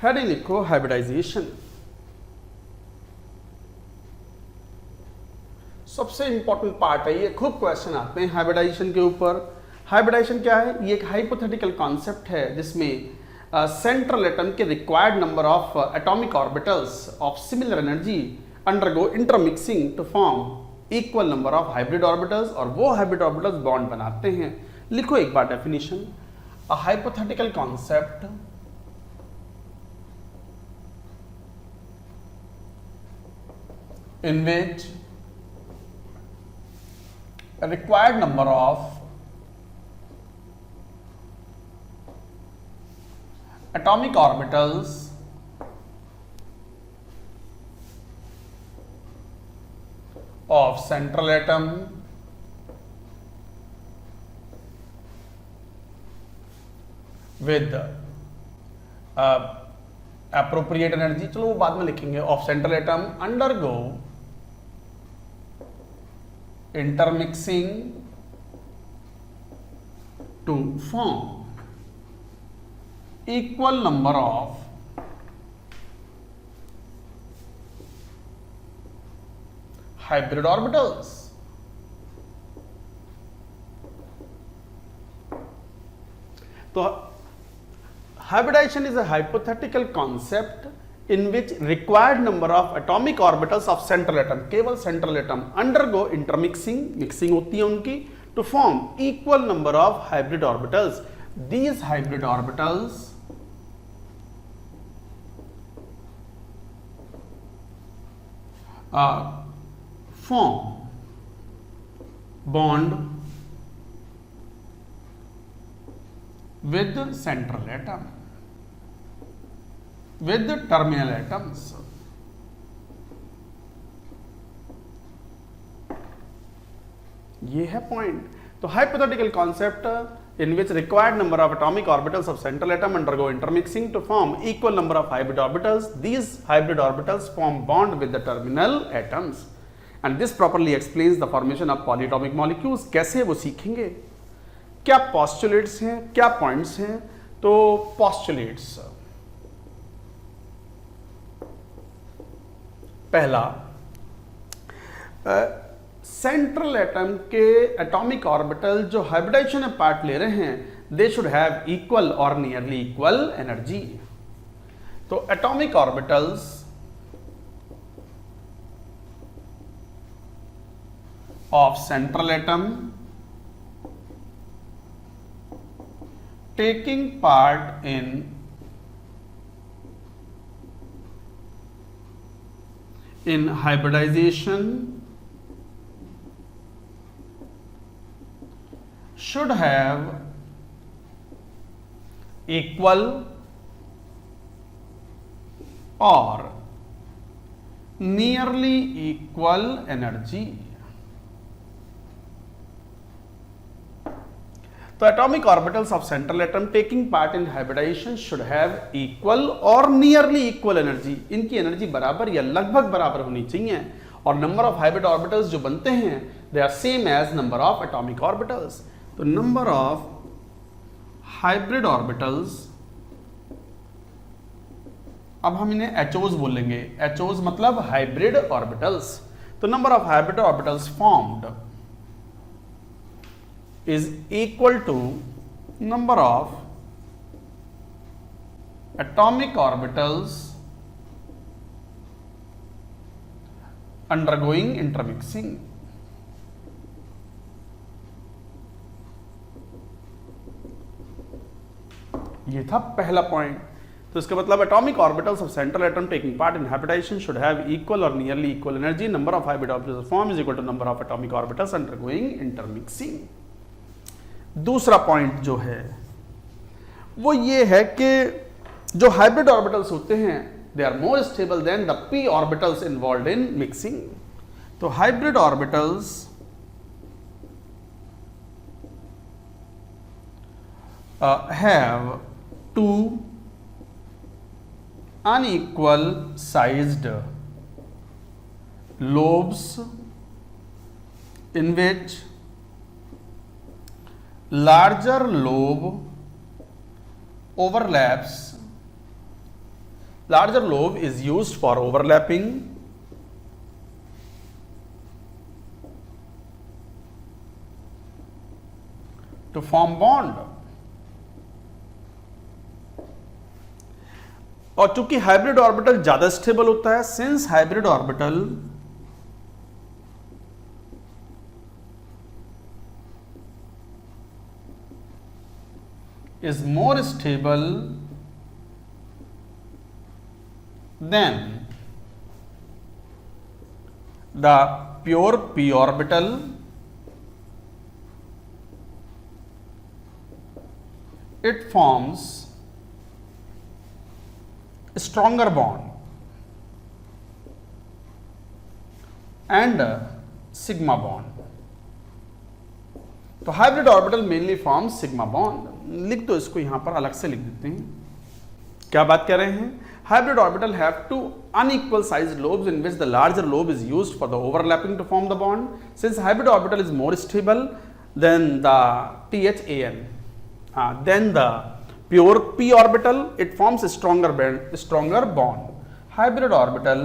Speaker 1: Heading लिखो हाइब्रिडाइजेशन। सबसे इंपॉर्टेंट पार्ट है ये, खूब क्वेश्चन आते हैं हाइब्रिडाइजेशन के ऊपर। हाइब्रिडाइजेशन क्या है, ये एक हाइपोथेटिकल कॉन्सेप्ट है जिसमें सेंट्रल एटम के required number of atomic orbitals of similar energy undergo intermixing to form equal number of hybrid orbitals, और वो हाइब्रिड ऑर्बिटल्स बॉन्ड बनाते हैं। लिखो एक बार definition, a hypothetical concept in which a required number of atomic orbitals of central atom with appropriate energy, चलो वो बाद में लिखेंगे, of central atom undergo intermixing to form equal number of hybrid orbitals. तो hybridization is a hypothetical concept in which required number of atomic orbitals of central atom, केवल central atom undergo intermixing, mixing होती है उनकी, to form equal number of hybrid orbitals. These hybrid orbitals form bond with central atom, with the terminal atoms. ये है point. तो hypothetical concept in which required number of atomic orbitals of central atom undergo intermixing to form equal number of hybrid orbitals. These hybrid orbitals form bond with the terminal atoms, and this properly explains the formation of polyatomic molecules. कैसे वो सीखेंगे, क्या postulates हैं, क्या points हैं। तो postulates, पहला, central atom के एटॉमिक ऑर्बिटल जो हाइब्रिडाइजेशन में पार्ट ले रहे हैं, दे शुड हैव इक्वल और नियरली इक्वल एनर्जी। तो atomic orbitals of central atom taking part in hybridization should have equal or nearly equal energy. तो atomic orbitals of central atom taking part in hybridization should have equal or nearly equal energy. इनकी energy बराबर या लगभग बराबर होनी चाहिए, और number of hybrid orbitals जो बनते हैं they are same as number of atomic orbitals. तो नंबर ऑफ हाइब्रिड ऑर्बिटल्स, अब हम इन्हें एचओज बोलेंगे, एचओज मतलब हाइब्रिड ऑर्बिटल्स। तो number of hybrid orbitals formed is equal to number of atomic orbitals undergoing intermixing. ये था पहला पॉइंट। तो इसका मतलब atomic orbitals of central atom taking part in hybridisation should have equal और nearly equal energy, number of hybrid orbitals form is equal to number of atomic orbitals undergoing intermixing. दूसरा point जो है वो ये है कि जो हाइब्रिड ऑर्बिटल्स होते हैं they are more stable than the p orbitals involved in mixing. तो hybrid orbitals have two unequal sized lobes in which larger lobe overlaps. Larger lobe is used for overlapping to form bond. और चूंकि hybrid orbital ज्यादा stable होता है, since hybrid orbital is more stable than the pure p orbital, it forms stronger bond and sigma bond. तो hybrid orbital mainly form sigma bond. लिख दो इसको, यहां पर अलग से लिख देते हैं। क्या बात कर रहे हैं? Hybrid orbital have two unequal sized lobes in which the larger lobe is used for the overlapping to form the bond. Since hybrid orbital is more stable than the THAN, then the pure p orbital, it forms a stronger bond. Hybrid orbital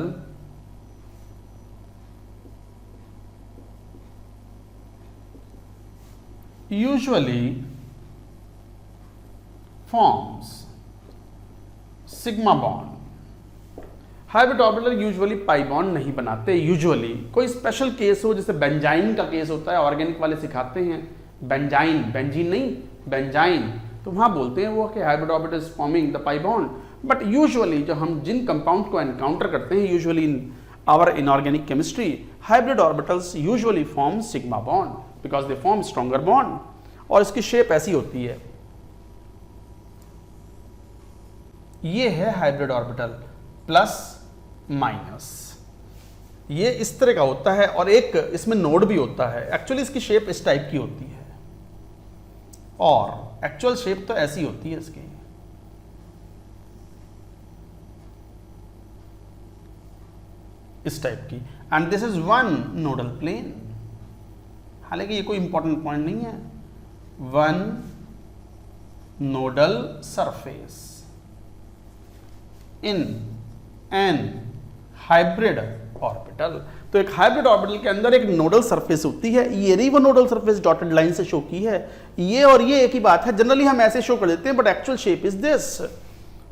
Speaker 1: usually forms sigma bond. Hybrid orbital usually pi bond नहीं बनाते। Usually कोई special case हो, जैसे benzene का case होता है, organic वाले सिखाते हैं बेंजाइन, बेंजीन नहीं बेंजाइन, तो वहां बोलते हैं वो कि hybrid orbital is forming the pi bond. But usually जो हम जिन कंपाउंड को एनकाउंटर करते हैं usually in our inorganic chemistry, hybrid orbitals usually form sigma bond because they form stronger bond. और इसकी शेप ऐसी होती है, ये है हाइब्रिड ऑर्बिटल प्लस माइनस, ये इस तरह का होता है और एक इसमें नोड भी होता है। एक्चुअली इसकी शेप इस टाइप की होती है और एक्चुअल शेप तो ऐसी होती है इसकी। इस टाइप की, and this is one nodal plane. हालांकि ये कोई इंपॉर्टेंट पॉइंट नहीं है, one nodal surface in an hybrid orbital. तो एक हाइब्रिड ऑर्बिटल के अंदर एक नोडल सरफेस होती है, ये रही वो नोडल सरफेस डॉटेड लाइन से शो की है। ये और ये एक ही बात है, जनरली हम ऐसे शो कर देते हैं, but actual shape is this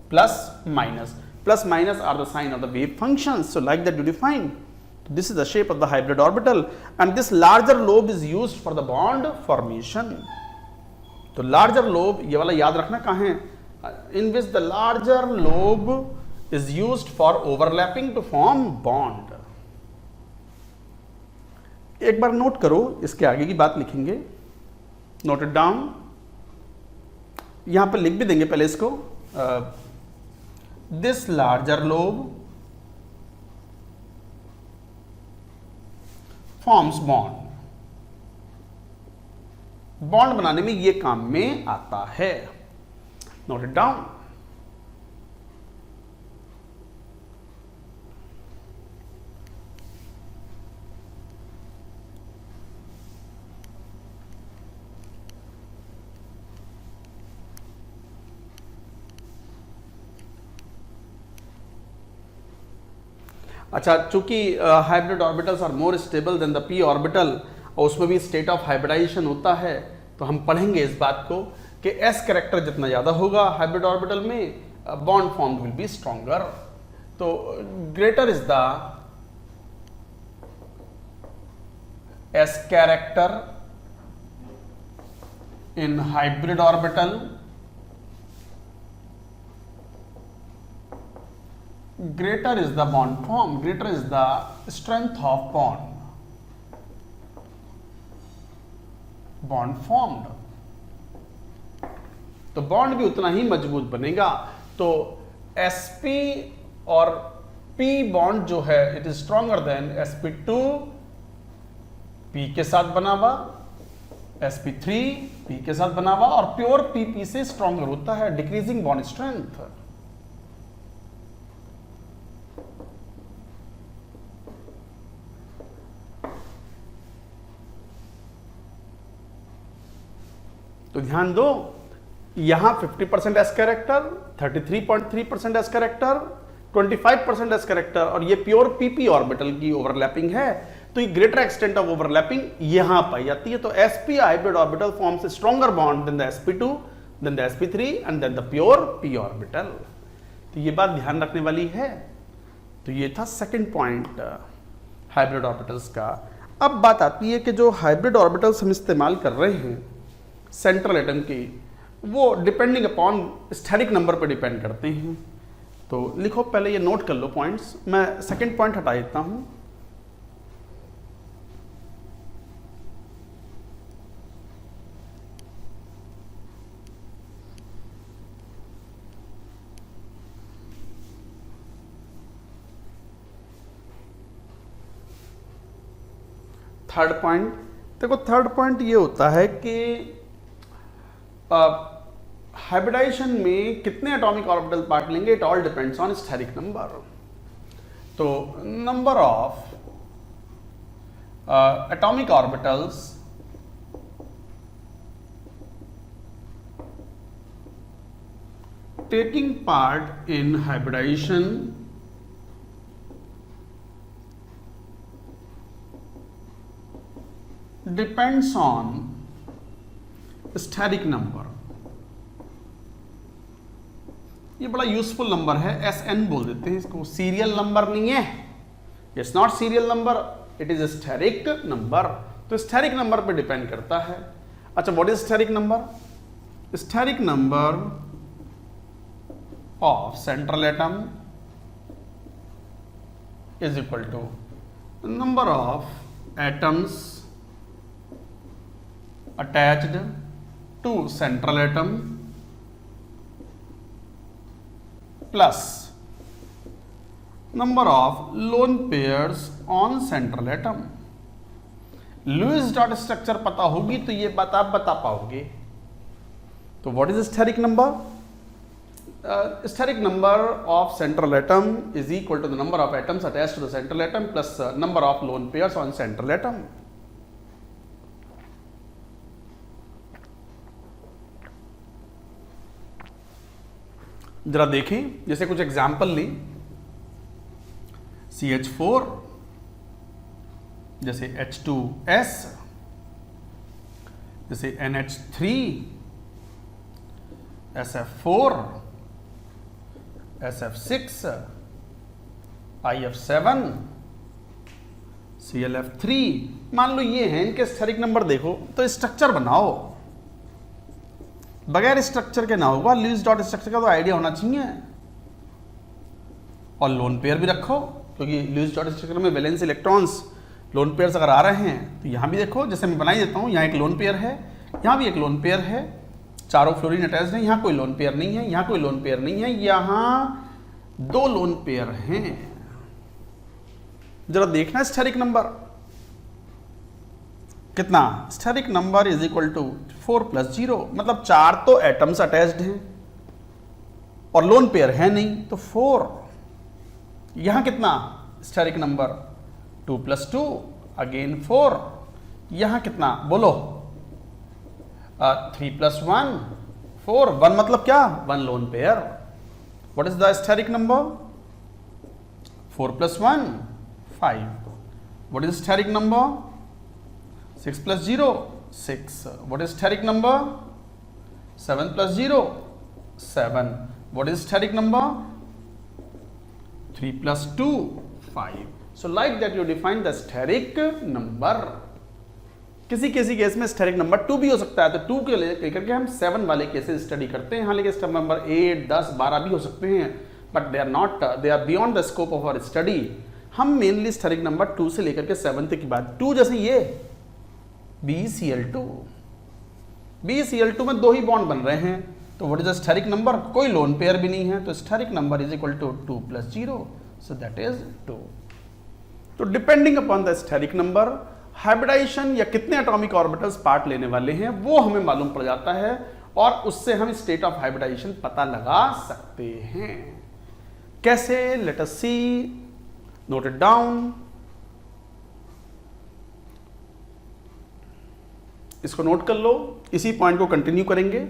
Speaker 1: plus minus. Plus minus are the sign of the wave function, so like that you define this is the shape of the hybrid orbital and this larger lobe is used for the bond formation. तो larger lobe, ये वाला याद रखना कहां है, in which the larger lobe is used for overlapping to form bond. एक बार note करो, इसके आगे की बात लिखेंगे, नोट इट डाउन, यहां पर लिख भी देंगे पहले इसको। This larger lobe forms bond, bond बनाने में ये काम में आता है। Note it down. अच्छा, चूंकि hybrid orbitals are more stable than the p orbital और उसमें भी स्टेट ऑफ हाइब्रिडाइजेशन होता है, तो हम पढ़ेंगे इस बात को कि s कैरेक्टर जितना ज़्यादा होगा हाइब्रिड ऑर्बिटल में bond form will be stronger. तो greater is the s character in hybrid orbital greater is the bond formed, greater is the strength of bond formed, तो बॉन्ड भी उतना ही मजबूत बनेगा। तो sp और p बॉन्ड जो है it is stronger than sp2 p के साथ बना हुआ, sp3 p के साथ बना हुआ, और प्योर pp से स्ट्रॉन्गर होता है, डिक्रीजिंग बॉन्ड स्ट्रेंथ। तो ध्यान दो, यहां 50% S character, 33.3% S character, 25% S character, और ये प्योर पीपी ऑर्बिटल की ओवरलैपिंग है। तो ये ग्रेटर एक्सटेंट ऑफ ओवरलैपिंग यहां पाई जाती है। तो sp hybrid orbital forms a stronger bond than the sp2, than the sp3 and then the pure p orbital. तो ये बात ध्यान रखने वाली है। तो ये था सेकंड पॉइंट हाइब्रिड ऑर्बिटल्स का। अब बात आती है कि जो हाइब्रिड ऑर्बिटल्स हम इस्तेमाल कर रहे हैं सेंट्रल एटम की, वो डिपेंडिंग अपॉन स्टेरिक नंबर पर डिपेंड करते हैं। तो लिखो, पहले ये नोट कर लो पॉइंट्स, मैं सेकंड पॉइंट हटा देता हूं। थर्ड पॉइंट देखो, थर्ड पॉइंट ये होता है कि हाइब्रिडाइजेशन में कितने एटॉमिक ऑर्बिटल पार्ट लेंगे, it all depends on steric number. तो number of atomic orbitals taking part in hybridisation depends on steric number. ये बड़ा यूजफुल नंबर है, SN बोल देते हैं इसको। सीरियल नंबर नहीं है, it's not serial number, it is steric number. तो स्टेरिक नंबर पे डिपेंड करता है। अच्छा, what is steric number? Steric number of central atom is equal to number of atoms attached to central atom plus number of lone pairs on central atom। Lewis dot structure पता होगी तो ये बात आप बता पाओगे। तो what is steric number? Steric number of central atom is equal to the number of atoms attached to the central atom plus number of lone pairs on central atom. जरा देखें, जैसे कुछ एग्जाम्पल ली, CH4, जैसे H2S, जैसे NH3, SF4, SF6, IF7, ClF3। मान लो ये हैं, इनके स्टेरिक नंबर देखो तो स्ट्रक्चर बनाओ। बगैर स्ट्रक्चर के ना होगा, लुईस डॉट स्ट्रक्चर का तो आइडिया होना चाहिए। और लोन पेयर भी रखो, क्योंकि लुईस डॉट स्ट्रक्चर में वैलेंस इलेक्ट्रॉन्स लोन पेयर्स अगर आ रहे हैं तो यहाँ भी देखो, जैसे मैं बनाई देता हूँ, यहाँ एक लोन पेयर है, यहाँ भी एक लोन पेयर है, चारों फ्लोरीन अटैच्ड है, यहाँ कोई लोन पेयर नहीं है, यहाँ कोई लोन पेयर नहीं है, यहाँ दो लोन पेयर हैं। जरा देखना स्टेरिक नंबर कितना, steric number is equal to 4 + 0, मतलब 4 तो एटम्स अटैच्ड हैं और लोन पेयर है नहीं, तो 4। यहां कितना स्टेरिक नंबर 2 + 2, अगेन 4। यहां कितना बोलो, 3 + 1 4। 1 मतलब क्या, 1 lone pair. What is the steric number? 4 + 1 5। What is steric number? 6 + 0 6। What is steric number? 7 + 0 7। What is steric number? 3 + 2 5। So like that you define the steric number। किसी किसी केस में steric number 2 भी हो सकता है, तो 2 के लेकर के हम 7 वाले केसेस स्टडी करते हैं। हाँ, लेकिन स्टेप नंबर 8 10 12 भी हो सकते हैं, but they are not, they are beyond the scope of our study. हम मेनली स्टेरिक नंबर 2 से लेकर के 7 तक की बात, 2 जैसे ये BeCl2, BeCl2 में 2 ही बॉन्ड बन रहे हैं, तो what is the steric number? कोई लोन पेयर भी नहीं है, तो steric number is equal to 2 + 0, so that is 2। तो depending upon the steric number, hybridization या कितने एटॉमिक ऑर्बिटल्स पार्ट लेने वाले हैं वो हमें मालूम पड़ जाता है, और उससे हम स्टेट ऑफ हाइब्रिडाइजेशन पता लगा सकते हैं। कैसे? Let us see, note it down. इसको नोट कर लो, इसी पॉइंट को कंटिन्यू करेंगे।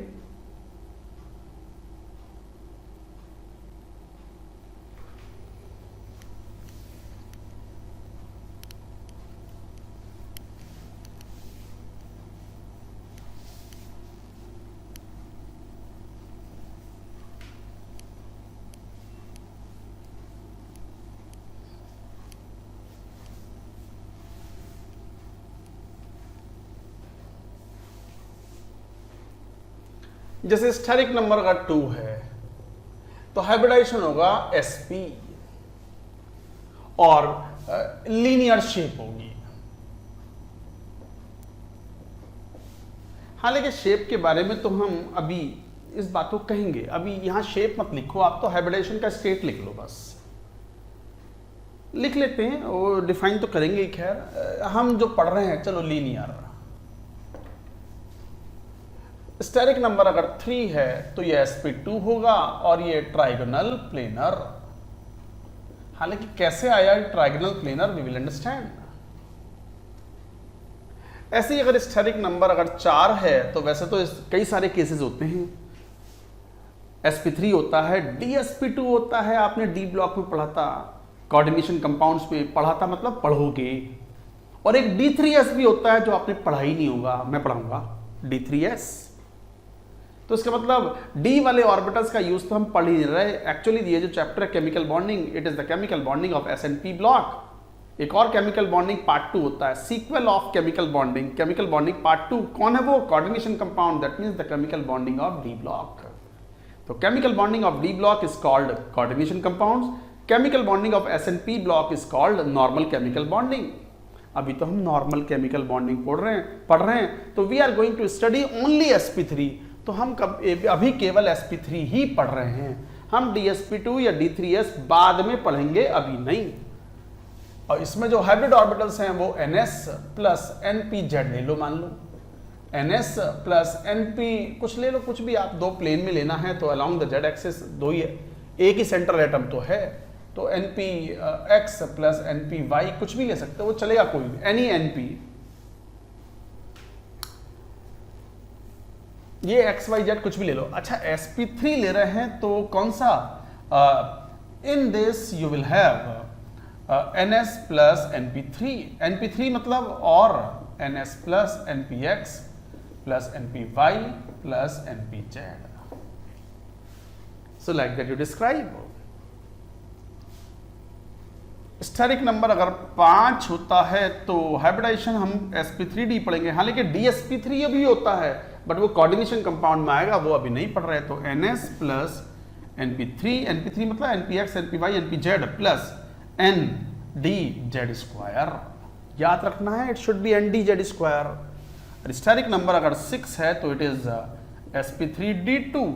Speaker 1: जैसे स्टेरिक नंबर अगर 2 है तो हाइब्रिडाइजेशन होगा sp और लीनियर शेप होगी। हालांकि शेप के बारे में तो हम अभी इस बात को कहेंगे, अभी यहां शेप मत लिखो, आप तो हाइब्रिडाइजेशन का स्टेट लिख लो, बस लिख लेते हैं, वो डिफाइन तो करेंगे। खैर हम जो पढ़ रहे हैं, चलो लीनियर। स्टेरिक नंबर अगर 3 है तो ये sp2 होगा और ये ट्राइगोनल प्लेनर। हालांकि कैसे आया trigonal planar we will understand. ऐसे ही अगर स्टेरिक नंबर अगर 4 है तो वैसे तो कई सारे केसेस होते हैं, sp3 होता है, dsp2 होता है, आपने डी ब्लॉक में पढ़ा था, कोऑर्डिनेशन कंपाउंड्स में पढ़ा था, मतलब पढ़ोगे। और एक d3s भी होता है जो आपने पढ़ा ही नहीं होगा, मैं पढ़ाऊंगा, d3s। तो इसका मतलब डी वाले ऑर्बिटल्स का यूज तो हम पढ़ ही नहीं रहे। एक्चुअली ये जो चैप्टर है chemical bonding, it is the chemical bonding of sn_p block. एक और केमिकल बॉन्डिंग पार्ट 2 होता है, sequel of chemical bonding, chemical bonding part 2। कौन है वो? Coordination compound, that means the chemical bonding of d block. तो chemical bonding of d block is called coordination compounds, chemical bonding of sn_p block is called normal chemical bonding. अभी तो हम normal chemical bonding पढ़ रहे हैं, तो we are going to study only sp3। तो हम अभी केवल sp3 ही पढ़ रहे हैं, हम dsp2 या d3s बाद में पढ़ेंगे, अभी नहीं। और इसमें जो हाइब्रिड ऑर्बिटल्स हैं वो ns प्लस npz ले लो, मान लो ns प्लस np, कुछ ले लो, कुछ भी आप, 2 प्लेन में लेना है तो अलोंग द z एक्सिस 2 ही, एक ही सेंट्रल एटम तो है, तो npx प्लस npy कुछ भी ले सकते हो, वो चलेगा, कोई भी, एनी np। ये xyz कुछ भी ले लो। अच्छा sp3 ले रहे हैं तो कौन सा? In this you will have ns plus np3, np3 मतलब और ns plus npx plus npy plus npz। So like that you describe. Steric number अगर 5 होता है तो हाइब्रिडाइजेशन हम sp3d पढ़ेंगे। हालांकि dsp3 भी होता है, बट वो कोऑर्डिनेशन कंपाउंड में आएगा, वो अभी नहीं पढ़ रहे। तो ns प्लस np3, np3 मतलब npx npy npz plus ndz²। याद रखना है, it should be ndz²। Steric number अगर 6 है तो इट इज sp3d2,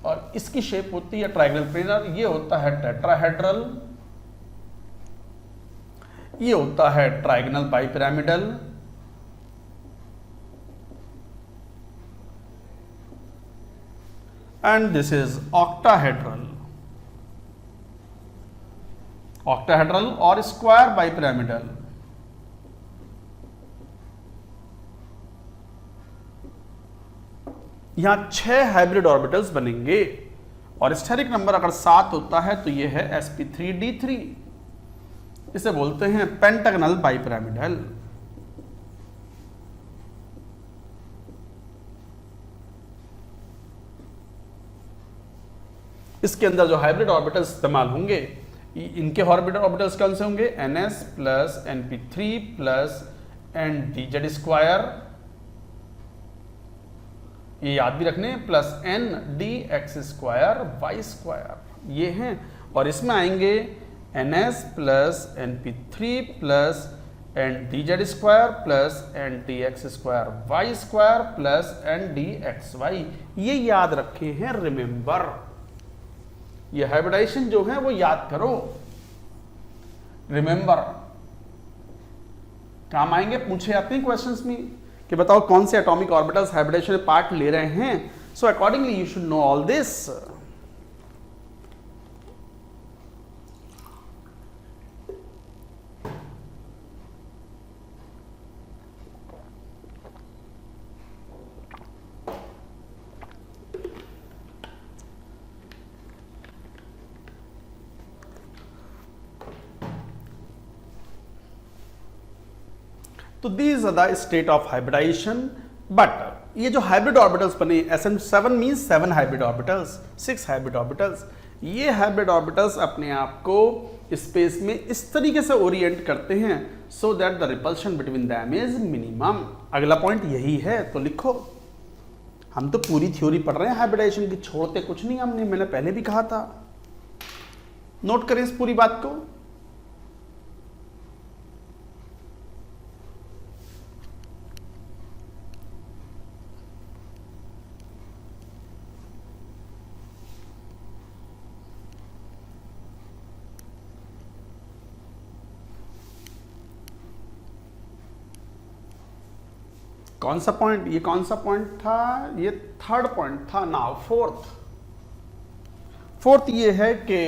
Speaker 1: और इसकी शेप होती है ट्राइगोनल प्लेनर। ये होता है टेट्राहेड्रल, ये होता है trigonal bipyramidal, and this is octahedral, octahedral और स्क्वायर बाइपिरामिडल। यहां 6 हाइब्रिड ऑर्बिटल्स बनेंगे। और स्टेरिक नंबर अगर 7 होता है तो यह है sp3d3, इसे बोलते हैं पेंटागनल बाइपिरामिडल। इसके अंदर जो हाइब्रिड ऑर्बिटल्स इस्तेमाल होंगे, इनके हाइब्रिड ऑर्बिटल्स कौन से होंगे? ns plus np3 plus ndz² ये याद भी रखने, plus n d x square y square ये हैं, और इसमें आएंगे n s plus n p three plus n d z square plus n d x square y square plus n d x y. ये याद रखे हैं, रिमेंबर। ये हाइब्रिडाइजेशन जो है वो याद करो, रिमेंबर। काम आएंगे, पूछे जाते हैं क्वेश्चंस में कि बताओ कौन से एटॉमिक ऑर्बिटल्स हाइब्रिडेशन में पार्ट ले रहे हैं। So accordingly you should know all this. तो these are the state of hybridisation. But ये जो हाइब्रिड ऑर्बिटल्स बने, Sn7 means 7 hybrid orbitals, 6 hybrid orbitals. ये हाइब्रिड ऑर्बिटल्स अपने आप को स्पेस में इस तरीके से ओरिएंट करते हैं so that the repulsion between them is minimum. अगला पॉइंट यही है, तो लिखो। हम तो पूरी थ्योरी पढ़ रहे हैं हाइब्रिडाइजेशन की, छोड़ते कुछ नहीं हमने, मैंने पहले भी कहा था। नोट करें इस पूरी बात को। कौन सा पॉइंट, ये कौन सा पॉइंट था? ये थर्ड पॉइंट था। नाउ फोर्थ ये है कि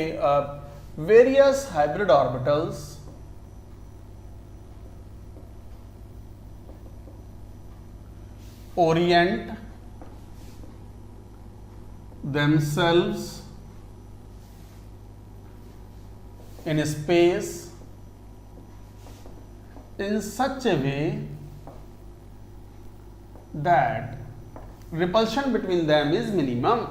Speaker 1: various hybrid orbitals orient themselves in space in such a way that repulsion between them is minimum.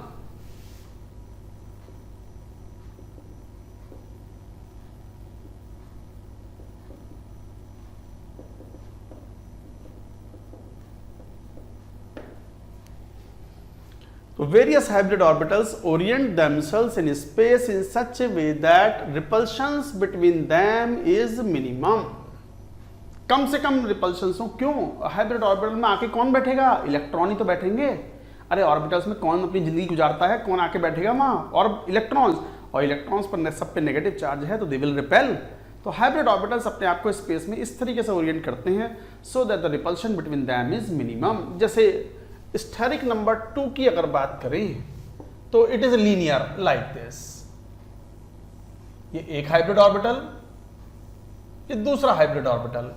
Speaker 1: So various hybrid orbitals orient themselves in space in such a way that repulsions between them is minimum. कम से कम repulsions हो। क्यों? Hybrid orbital में आके कौन बैठेगा? Electron ही तो बैठेंगे। अरे ऑर्बिटल्स में कौन अपनी जिंदगी गुजारता है? कौन आके बैठेगा वहां? और इलेक्ट्रॉन्स, और इलेक्ट्रॉन्स पर सब पे नेगेटिव चार्ज है तो दे विल रिपेल। तो हाइब्रिड ऑर्बिटल्स अपने आप को स्पेस में इस तरीके से ओरिएंट करते हैं so that the repulsion between them is minimum. जैसे स्टेरिक नंबर 2 की अगर बात करें तो it is linear like this. ये एक हाइब्रिड ऑर्बिटल, ये दूसरा हाइब्रिड ऑर्बिटल।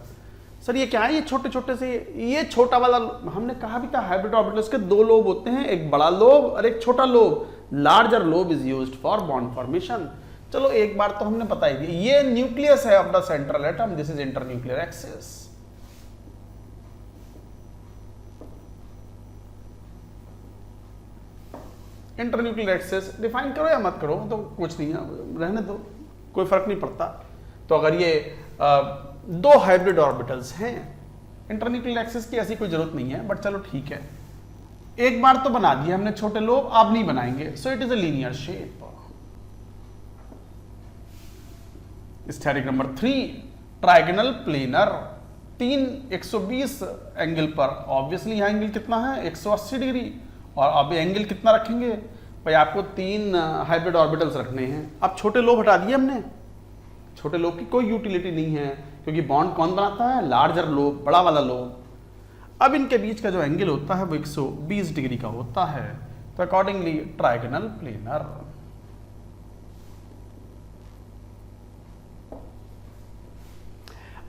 Speaker 1: सर ये क्या है? ये छोटे छोटे से, ये छोटा वाला, हमने कहा भी था हाइब्रिड ऑर्बिटल्स के दो लोब होते हैं, एक बड़ा लोब और एक छोटा lobe. Larger lobe is used for bond formation. चलो एक बार तो हमने बता ही दिया। ये न्यूक्लियस है of the central atom, this is internuclear axis. Internuclear axis define करो या मत करो तो कुछ नहीं है, रहने दो, कोई फर्क नहीं पड़ता। तो अगर ये दो हाइब्रिड ऑर्बिटल्स हैं, इंटरन्यूक्लियर एक्सिस की ऐसी कोई जरूरत नहीं है, बट चलो ठीक है। एक बार तो बना दिया हमने छोटे लोब, अब नहीं बनाएंगे। So it is a linear shape. Steric number 3 trigonal planar. 120 angle पर, ऑब्वियसली यहां एंगल कितना है? 180 डिग्री। और अब एंगल कितना रखेंगे भाई? आपको 3 हाइब्रिड ऑर्बिटल्स रखने हैं। अब छोटे लोब हटा दिए हमने, छोटे लोब की कोई यूटिलिटी नहीं है क्योंकि बॉन्ड कौन बनाता है? लार्जर लोब, बड़ा वाला लोब। अब इनके बीच का जो एंगल होता है वो 120 डिग्री का होता है। तो अकॉर्डिंगली ट्राइगोनल प्लेनर।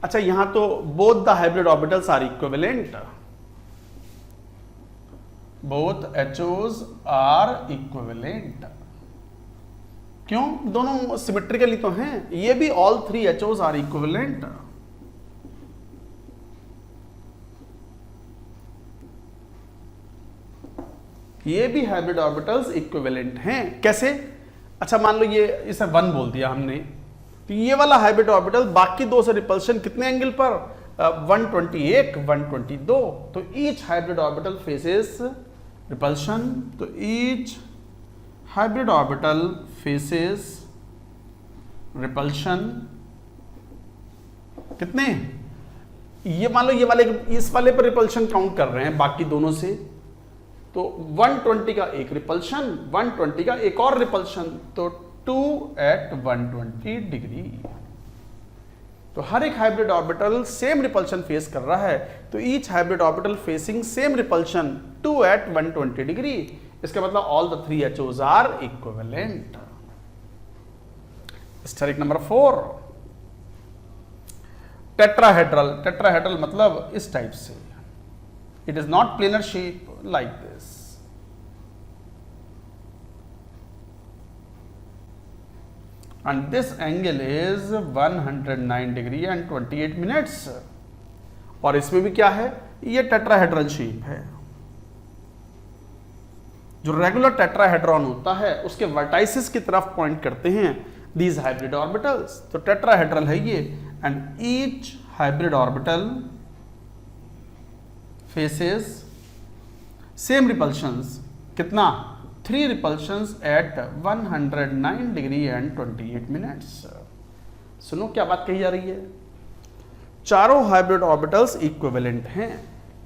Speaker 1: अच्छा यहां तो both the hybrid orbitals are equivalent, both HOs are equivalent. क्यों? दोनों सिमेट्रिकली तो हैं। ये भी ऑल 3 HOs आर इक्विवेलेंट। ये भी हाइब्रिड ऑर्बिटल्स इक्विवेलेंट हैं। कैसे? अच्छा मान लो ये इसे 1 बोल दिया हमने, तो ये वाला हाइब्रिड ऑर्बिटल बाकी दो से रिपल्शन कितने एंगल पर? 121, 122। तो each hybrid orbital faces repulsion, तो each hybrid orbital faces repulsion कितने, ये मान लो ये वाले, इस वाले पर रिपल्शन काउंट कर रहे हैं बाकी दोनों से, तो 120 का एक रिपल्शन, 120 का एक और रिपल्शन, तो 2 at 120 डिग्री। तो हर एक hybrid orbital same repulsion face कर रहा है, तो each hybrid orbital facing same repulsion 2 at 120 degree. इसका मतलब all the 3 HOs are equivalent. Steric number 4, tetrahedral. Tetrahedral मतलब इस टाइप से, it is not planar shape like this. And this angle is 109 degree and 28 minutes. और इसमें भी क्या है, ये टेट्राहेड्रल शेप है। जो रेगुलर टेट्राहेड्रॉन होता है उसके वर्टाइसिस की तरफ पॉइंट करते हैं these hybrid orbitals, तो टेट्राहेड्रल है ये, and each hybrid orbital faces same repulsions, कितना, 3 repulsions at 109 degree and 28 minutes। सुनो क्या बात कही जा रही है, चारों हाइब्रिड ऑर्बिटल्स इक्विवेलेंट हैं।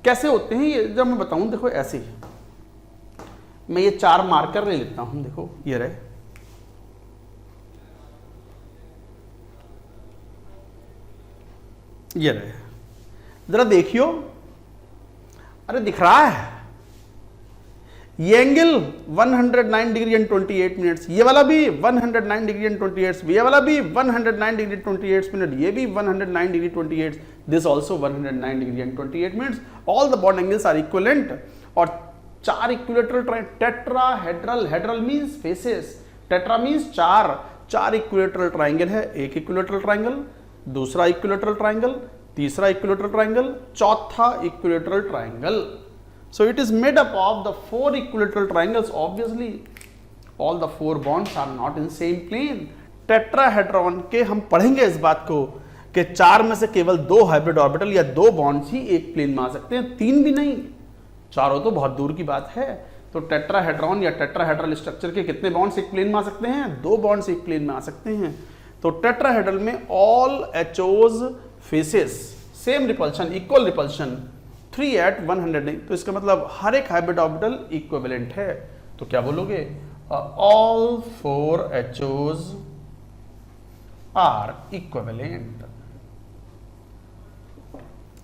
Speaker 1: कैसे होते हैं ये जब मैं बताऊं, देखो ऐसे मैं ये 4 मार्कर ले लेता हूं, देखो ये रहे, ये रहे, जरा देखियो, अरे दिख रहा है ये एंगल 109 डिग्री एंड 28 मिनट्स, ये वाला भी 109 डिग्री एंड 28, ये वाला भी 109 डिग्री 28 मिनट, ये भी 109 degree 28, this also 109 degree and 28 minutes. All the bond angles are equivalent. और 4 equilateral tetrahedral, hedral means faces, tetra means 4 equilateral triangle है, एक इक्विलेटरल ट्राइंगल, दूसरा इक्विलेटरल ट्राइंगल, तीसरा इक्विलेटरल ट्राइंगल, चौथा equilateral triangle. So it is made up of the 4 equilateral triangles. Obviously, all the 4 bonds are not in same plane. Tetrahedron के हम पढ़ेंगे इस बात को कि 4 में से केवल 2 हाइब्रिड ऑर्बिटल या 2 बॉन्ड्स ही एक प्लेन में आ सकते हैं, 3 भी नहीं, चारों तो बहुत दूर की बात है। तो टेट्राहेड्रॉन या टेट्राहेड्रल स्ट्रक्चर के कितने बॉन्ड्स एक प्लेन में आ सकते हैं, 2 बॉन्ड्स एक प्लेन में आ सकते हैं। तो टेट्राहेड्रल में all HOs faces same repulsion, equal repulsion, 3 at 100, तो इसका मतलब हर एक हाइब्रिड ऑर्बिटल इक्विवेलेंट है। तो क्या बोलोगे, all 4 HOs are equivalent,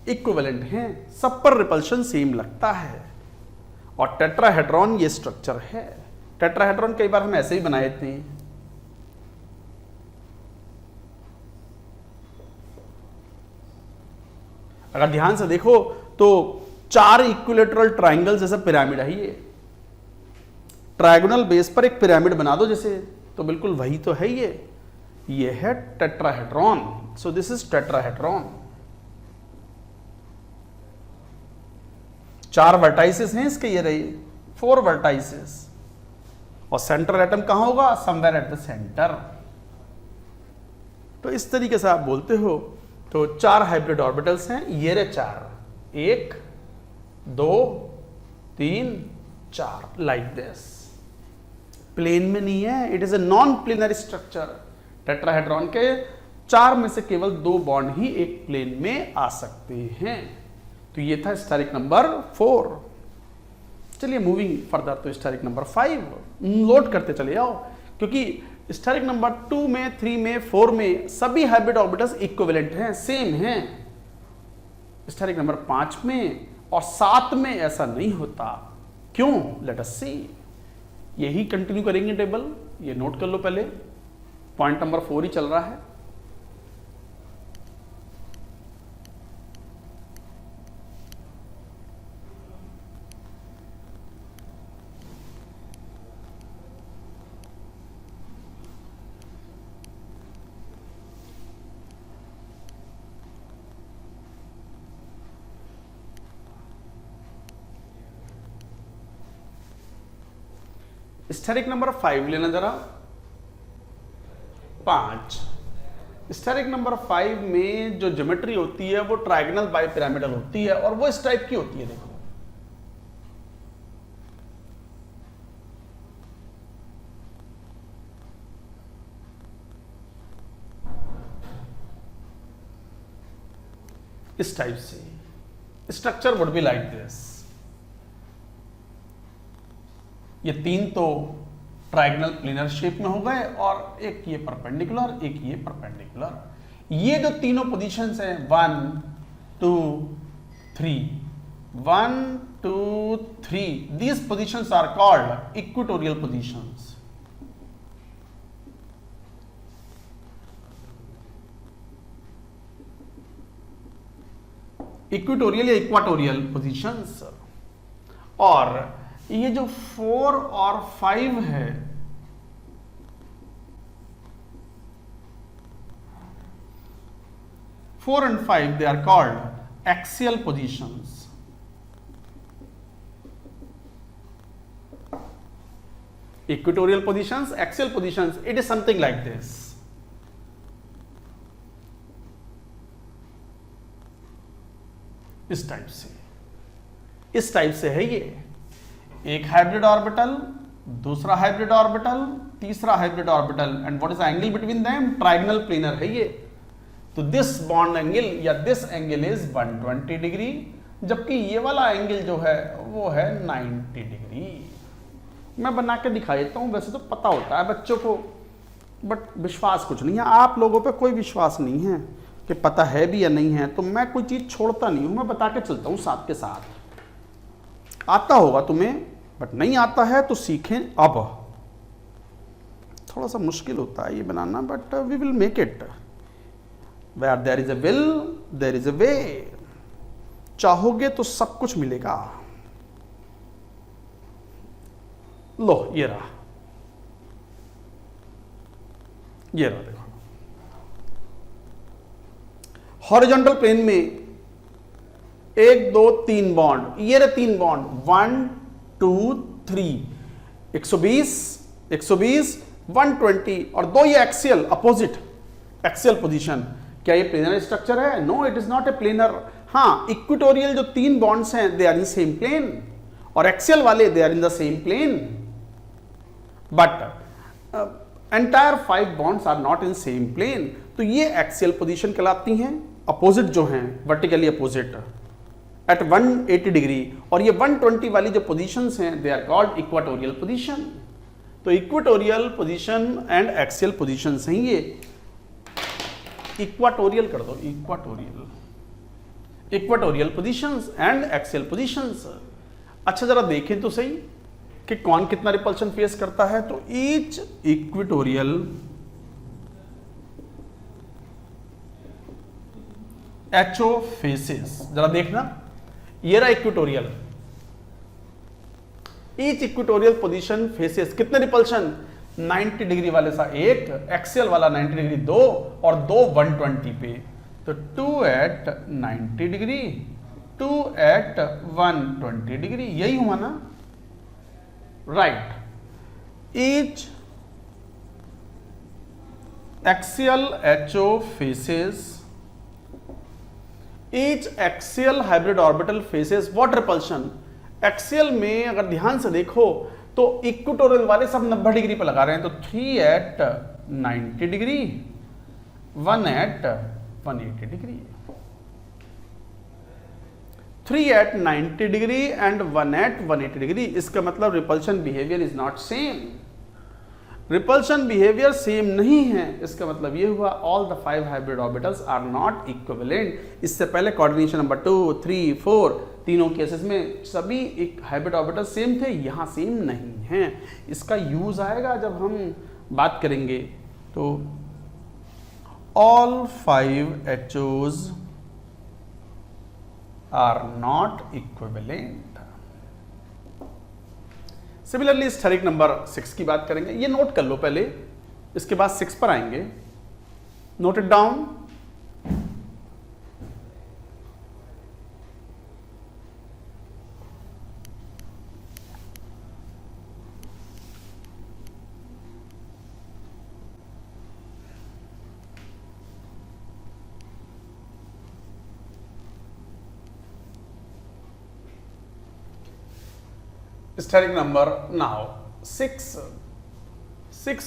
Speaker 1: equivalent हैं, सब पर रिपल्शन सेम लगता है। और टेट्राहेड्रॉन ये स्ट्रक्चर है। टेट्राहेड्रॉन कई बार हम ऐसे ही बनाए थे, अगर ध्यान से देखो तो 4 इक्विलेटरल ट्राइंगल जैसा पिरामिड है ये, ट्रायगोनल बेस पर एक पिरामिड बना दो जैसे, तो बिल्कुल वही तो है ये है tetrahedron. So this is tetrahedron. 4 vertices हैं इसके, ये रही 4 वर्टाइसेस, और सेंट्रल एटम कहां होगा, समवेयर एट द सेंटर। तो इस तरीके से आप बोलते हो। तो 4 हाइब्रिड ऑर्बिटल्स हैं, ये रहे 4, 1 2 3 4, लाइक दिस। प्लेन में नहीं है, it is a non planar structure. Tetrahedron के 4 में से केवल 2 बॉन्ड ही एक प्लेन में आ सकते हैं। तो ये था स्टेरिक नंबर 4। चलिए मूविंग फर्दर, तो स्टेरिक नंबर 5 लोड करते चले जाओ, क्योंकि स्टेरिक नंबर 2 में, 3 में, 4 में सभी हाइब्रिड ऑर्बिटल्स इक्विवेलेंट हैं, सेम हैं। स्टेरिक नंबर 5 में और 7 में ऐसा नहीं होता, क्यों, लेट अस सी। यही कंटिन्यू करेंगे टेबल, ये नोट कर लो पहले, पॉइंट नंबर 4 ही चल रहा है। स्टेरिक नंबर 5 लेना जरा, 5। स्टेरिक नंबर 5 में जो ज्योमेट्री होती है वो ट्रायगोनल बाइपिरामिडल होती है, और वो इस टाइप की होती है। देखो इस टाइप से structure would be like this. ये तीन तो ट्राइगोनल प्लेनर शेप में हो गए और एक ये परपेंडिकुलर, एक ये परपेंडिकुलर। ये जो तीनों पोजीशंस हैं 1 2 3, 1 2 3, these positions are called equatorial positions। Equatorial या इक्वाटोरियल पोजीशंस। और ये जो 4 और 5 है, four and 5 they are called axial positions. Equatorial positions, axial positions, it is something like this. इस टाइप से है ये। एक हाइब्रिड ऑर्बिटल, दूसरा हाइब्रिड ऑर्बिटल, तीसरा hybrid orbital, and what is the angle between them? Trigonal planar है ये। तो दिस बॉन्ड एंगल या दिस एंगल इज 120 डिग्री, जबकि ये वाला एंगल जो है वो है 90 डिग्री। मैं बना के दिखा देता हूं, वैसे तो पता होता है बच्चों को, बट विश्वास कुछ नहीं है। आप लोगों पे कोई विश्वास नहीं है कि पता है भी या नहीं है, तो मैं कोई चीज छोड़ता नहीं हूं, मैं बता के चलता हूं साथ के साथ। आता होगा तुम्हें, बट नहीं आता है तो सीखें। अब थोड़ा सा मुश्किल होता है ये बनाना, but we will make it. Where there is a will there is a way. चाहोगे तो सब कुछ मिलेगा। लो ये रहा, ये रहा, देखो हॉरिजॉन्टल प्लेन में 1 2 3 बॉन्ड, ये रहे 3 बॉन्ड, 1 2 3, 120 120 120 और 2 ये एक्सियल अपोजिट एक्सियल पोजीशन। क्या ये प्लेनर स्ट्रक्चर है? No, it is not a planar. हाँ, इक्वेटोरियल जो 3 बॉन्ड्स हैं they are in same plane, और एक्सियल वाले they are in the same plane, but entire 5 bonds are not in same plane. तो ये एक्सियल पोजीशन कहलाती हैं, अपोजिट जो हैं, वर्टिकली अपोजिट एट 180 डिग्री। और ये 120 वाली जो पोजीशंस हैं they are called equatorial position. तो equatorial position and axial positions हैं ये। इक्वाटोरियल कर दो, equatorial positions and axial positions. अच्छा जरा देखें तो सही कि कौन कितना रिपल्शन फेस करता है। तो ईच इक्वेटोरियल एचओ फेसेस, जरा देखना, ये रहा equatorial. Each equatorial position faces कितने रिपल्शन? 90 डिग्री वाले सा 1, एक्सियल वाला 90 डिग्री 2 और 2 120 पे। तो 2 एट 90 डिग्री, 2 एट 120 डिग्री, यही हुआ ना? Right. Each axial HO faces, each axial hybrid orbital faces what repulsion? Axial में अगर ध्यान से देखो तो इक्वेटोरियल वाले सब 90 डिग्री पे लगा रहे हैं। तो 3 at 90 degree, 1 at 180 degree, 3 at 90 degree and 1 at 180 degree. इसका मतलब repulsion behaviour is not same. Repulsion behaviour same नहीं है, इसका मतलब ये हुआ all the 5 hybrid orbitals are not equivalent. इससे पहले कोऑर्डिनेशन नंबर 2 3 4 तीनों केसेस में सभी एक हाइब्रिड ऑर्बिटल सेम थे, यहां सेम नहीं है। इसका यूज आएगा जब हम बात करेंगे। तो all 5 HOs are not equivalent. Similarly steric number 6 की बात करेंगे। ये नोट कर लो पहले, इसके बाद 6 पर आएंगे। Note it down. Steric number now 6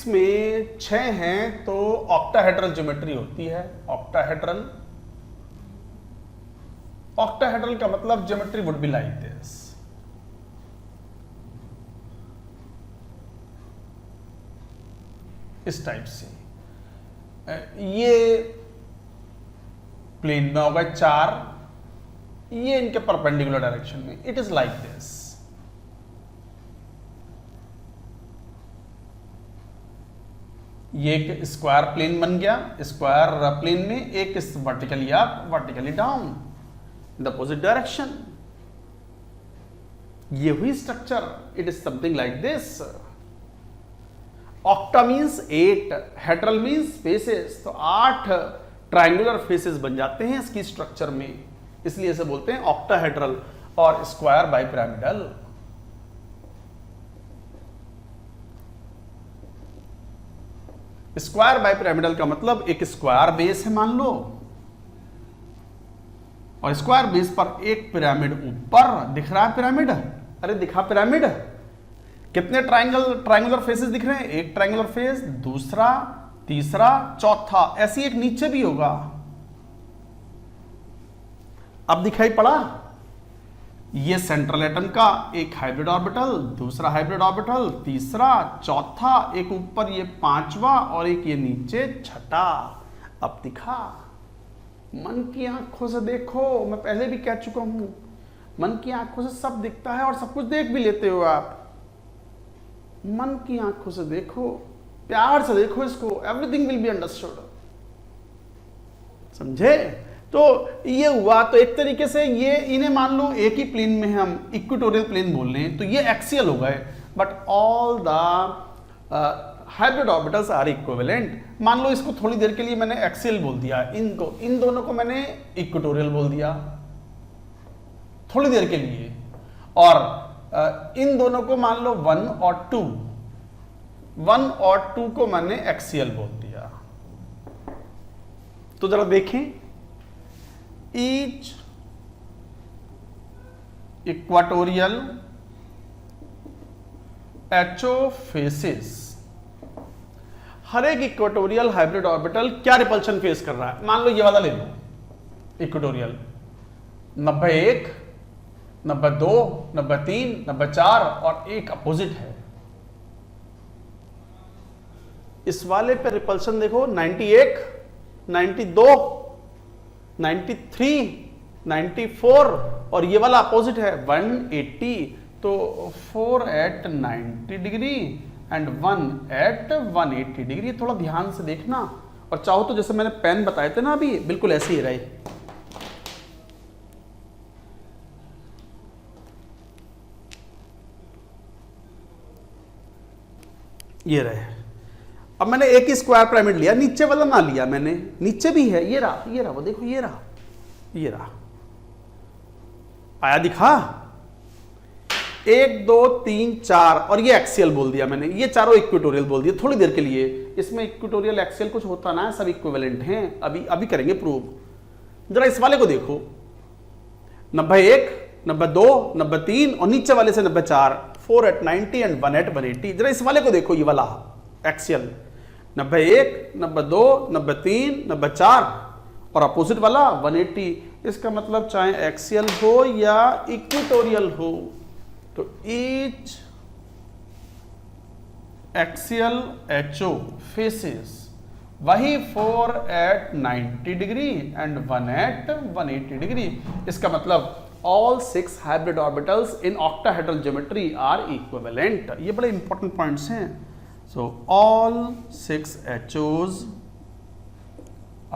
Speaker 1: में 6 हैं तो ऑक्टाहेड्रल ज्योमेट्री होती है। ऑक्टाहेड्रल ऑक्टाहेड्रल का मतलब geometry would be like this. इस टाइप से ये प्लेन में होगा 4, ये इनके परपेंडिकुलर डायरेक्शन में, इट इज लाइक दिस। ये एक स्क्वायर प्लेन बन गया, स्क्वायर प्लेन में एक vertically up vertically down in the opposite direction. ये हुई structure, it is something like this. Octa means 8, hedral means faces, तो 8 ट्रायंगुलर फेसेस बन जाते हैं इसकी स्ट्रक्चर में, इसलिए इसे बोलते हैं ऑक्टाहेड्रल और स्क्वायर बाइपिरामिडल। स्क्वायर बाइपिरामिडल का मतलब एक स्क्वायर बेस है मान लो, और स्क्वायर बेस पर एक पिरामिड ऊपर दिख रहा है। पिरामिड, अरे दिखा पिरामिड, कितने ट्रायंगुलर फेसेस दिख रहे हैं? एक ट्रायंगुलर फेस, दूसरा, तीसरा, चौथा, ऐसी एक नीचे भी होगा। अब दिखाई पड़ा, ये सेंट्रल एटम का एक हाइब्रिड ऑर्बिटल, दूसरा हाइब्रिड ऑर्बिटल, तीसरा, चौथा, एक ऊपर ये 5वां और एक ये नीचे 6ठा। अब दिखा, मन की आंखों से देखो, मैं पहले भी कह चुका हूं, मन की आंखों से सब दिखता है और सब कुछ देख भी लेते हो आप। मन की आंखों से देखो, प्यार से देखो इसको, एवरीथिंग विल बी अंडरस्टूड। समझे? तो ये हुआ, तो एक तरीके से ये इन्हें मान लो एक ही प्लेन में हम इक्वेटोरियल प्लेन बोल रहे हैं, तो ये एक्सियल हो गए, but all the hybrid orbitals are equivalent. मान लो इसको थोड़ी देर के लिए मैंने एक्सियल बोल दिया, इनको, इन दोनों को मैंने इक्वेटोरियल बोल दिया थोड़ी देर के लिए, और इन दोनों को मान लो 1 और 2 को मैंने एक्सियल बोल दिया। तो जरा देखें, ईच इक्वाटोरियल एचओ फेसेस, हर एक इक्वाटोरियल हाइब्रिड ऑर्बिटल क्या रिपल्शन फेस कर रहा है? मान लो ये वाला ले लो, इक्वाटोरियल 91, 92, 93, 94 और एक अपोजिट है। इस वाले पे रिपल्शन देखो 91, 92, 93, 94 और ये वाला अपोजिट है 180। तो 4 at 90 degree and 1 at 180 degree. थोड़ा ध्यान से देखना, और चाहो तो जैसे मैंने पेन बताए थे ना अभी, बिल्कुल ऐसे ही रहे। ये रहे। अब मैंने एक ही स्क्वायर पिरामिड लिया, नीचे वाला ना लिया मैंने, नीचे भी है, ये रहा वो देखो, ये रहा आया, दिखा 1 2 3 4 और ये एक्सियल बोल दिया मैंने, ये चारों इक्वेटोरियल बोल दिया थोड़ी देर के लिए। इसमें इक्वेटोरियल एक्सियल कुछ होता ना है, सब इक्विवेलेंट हैं, अभी करेंगे प्रूव। जरा इस वाले को देखो, 91, 92, 93 और नीचे वाले से 94, 4 at 90 एंड 1 at 180। जरा इस वाले को देखो, ये वाला एक्सियल 91, 92, 93, 94 और अपोजिट वाला 180। इसका मतलब चाहे एक्सियल हो या इक्वेटोरियल हो, तो ईच एक्सियल एचओ फेसेस वही 4 at 90 degree and 1 at 180 degree. इसका मतलब all 6 hybrid orbitals in octahedral geometry are equivalent। ये बड़े इंपॉर्टेंट पॉइंट्स हैं। So all 6 HOs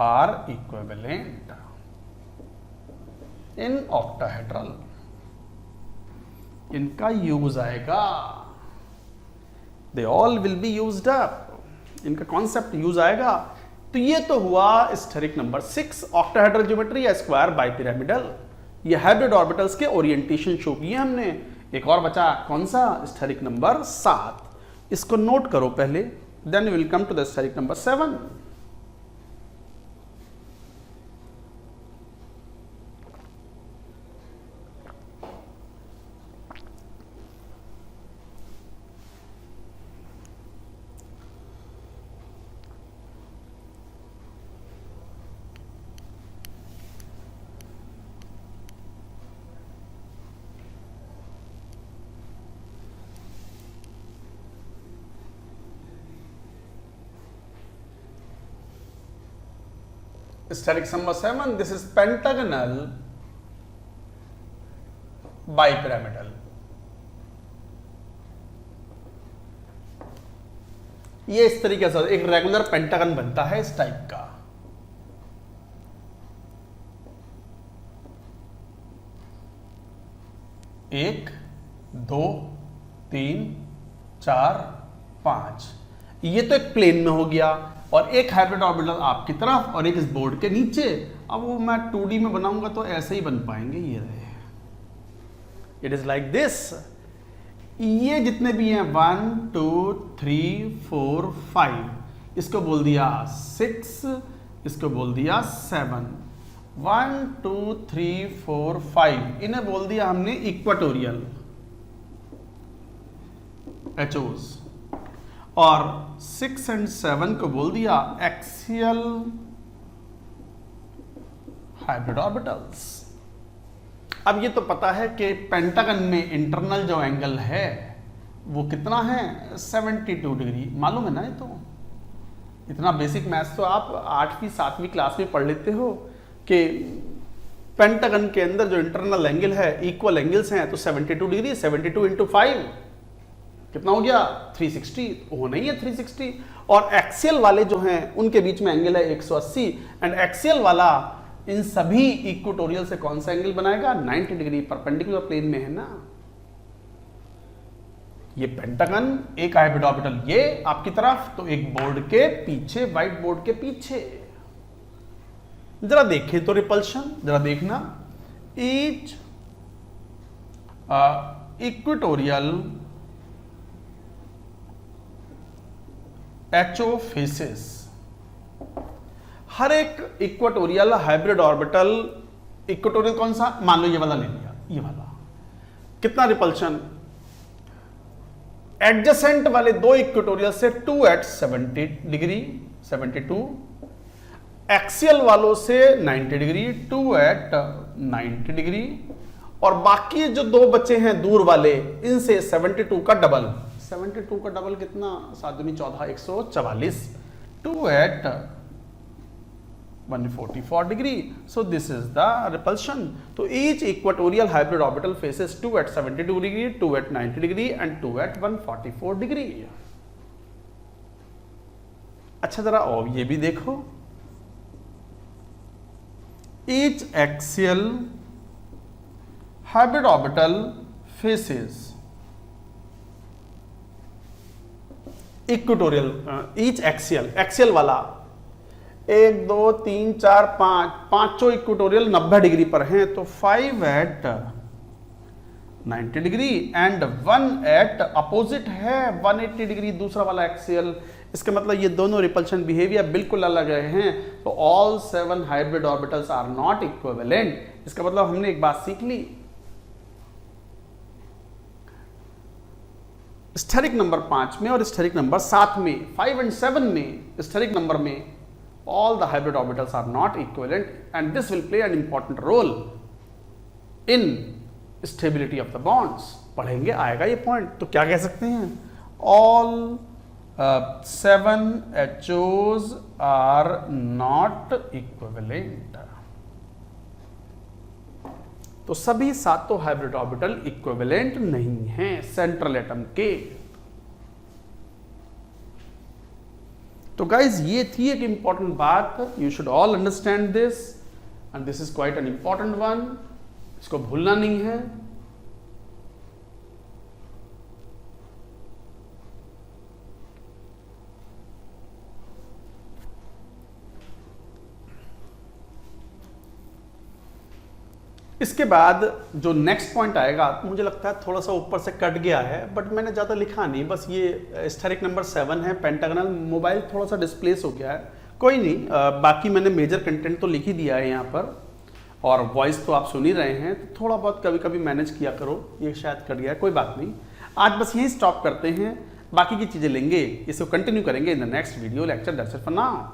Speaker 1: are equivalent in octahedral। इनका यूज आएगा, they all will be used up, इनका concept use आएगा। तो ये तो हुआ स्टेरिक नंबर 6 ऑक्टाहेड्रल ज्योमेट्री या स्क्वायर बाइपिरामिडल। ये हाइब्रिड ऑर्बिटल्स के ओरिएंटेशन शो किए हमने। एक और बचा, कौन सा? Steric number 7। इसको नोट करो पहले, then we will come to the steric number 7। Asterisk number 7, this is pentagonal bipyramidal. ये इस तरीके से एक रेगुलर पेंटागन बनता है इस टाइप का। एक, दो, तीन, चार, पांच, ये तो एक प्लेन में हो गया, और एक हाइब्रिड ऑर्बिटल आपकी तरफ और एक इस बोर्ड के नीचे। अब वो मैं 2D में बनाऊंगा तो ऐसे ही बन पाएंगे, ये रहे। It is like this. ये जितने भी हैं 1 2 3 4 5, इसको बोल दिया 6, इसको बोल दिया 7, 1 2 3 4 5, इन्हें बोल दिया हमने इक्वाटोरियल HOs, और 6 और 7 को बोल दिया एक्सियल हाइब्रिड ऑर्बिटल्स। अब ये तो पता है कि पेंटागन में इंटरनल जो एंगल है वो कितना है, 72 डिग्री। मालूम है ना ये तो, इतना बेसिक मैथ्स तो आप 8वीं 7वीं क्लास में पढ़ लेते हो कि पेंटागन के अंदर जो इंटरनल एंगल है इक्वल एंगल्स हैं, तो 72 डिग्री, 72 इंटू 5 कितना हो गया, 360 होना ही है 360। और एक्सियल वाले जो हैं उनके बीच में एंगल है 180, एंड एक्सियल वाला इन सभी इक्वेटोरियल से कौन सा एंगल बनाएगा, 90 डिग्री, परपेंडिकुलर प्लेन में है ना। ये पेंटागन, एक हाइब्रिड ऑर्बिटल ये आपकी तरफ, तो एक बोर्ड के पीछे, व्हाइट बोर्ड के पीछे। जरा देखें तो रिपल्शन, जरा देखना, ईच इक्वेटोरियल HO फेसेस, हर एक इक्वेटोरियल हाइब्रिड ऑर्बिटल, इक्वेटोरियल कौन सा, मान लो ये वाला ले लिया, ये वाला, कितना रिपल्शन, एडजेसेंट वाले दो इक्वेटोरियल से 2 at 70 डिग्री 72, एक्सियल वालों से 90 डिग्री 2 at 90 डिग्री, और बाकी जो दो बचे हैं दूर वाले इनसे 72 का डबल, 72 का डबल कितना, 7 दूनी 14, 144, 2 at 144 degree. So this is the repulsion. तो each equatorial hybrid orbital faces 2 at 72 degree, 2 at 90 degree and 2 at 144 degree. अच्छा जरा और ये भी देखो, each axial hybrid orbital faces equatorial, each axial वाला 1 2 3 4 5, पांचों इक्वेटोरियल 90 डिग्री पर हैं, तो 5 at 90 degree and 1 at opposite है 180 डिग्री दूसरा वाला एक्सियल। इसका मतलब ये दोनों रिपल्शन बिहेवियर बिल्कुल अलग हैं। तो all 7 hybrid orbitals are not equivalent. इसका मतलब हमने एक बात सीख ली, स्टेरिक नंबर 5 में और स्टेरिक नंबर 7 में, 5 and 7 में, स्टेरिक नंबर में all the hybrid orbitals are not equivalent, and this will play an important role in stability of the bonds। पढ़ेंगे, आएगा ये पॉइंट। तो क्या कह सकते हैं, all 7 HOs are not equivalent। तो सभी सातों हाइब्रिड ऑर्बिटल इक्विवेलेंट नहीं हैं सेंट्रल एटम के। तो गाइज ये थी एक इंपॉर्टेंट बात, you should all understand this, and this is quite an important one, इसको भूलना नहीं है। इसके बाद जो नेक्स्ट पॉइंट आएगा, मुझे लगता है थोड़ा सा ऊपर से कट गया है, बट मैंने ज़्यादा लिखा नहीं, बस ये स्टेरिक नंबर 7 है, पेंटागनल। मोबाइल थोड़ा सा डिस्प्लेस हो गया है, कोई नहीं, बाकी मैंने मेजर कंटेंट तो लिख ही दिया है यहाँ पर, और वॉइस तो आप सुन ही रहे हैं, तो थोड़ा बहुत कभी कभी मैनेज किया करो, ये शायद कट गया है, कोई बात नहीं। आज बस यहीं स्टॉप करते हैं, बाकी की चीज़ें लेंगे, इसको कंटिन्यू करेंगे in the next video lecture. That's it for now.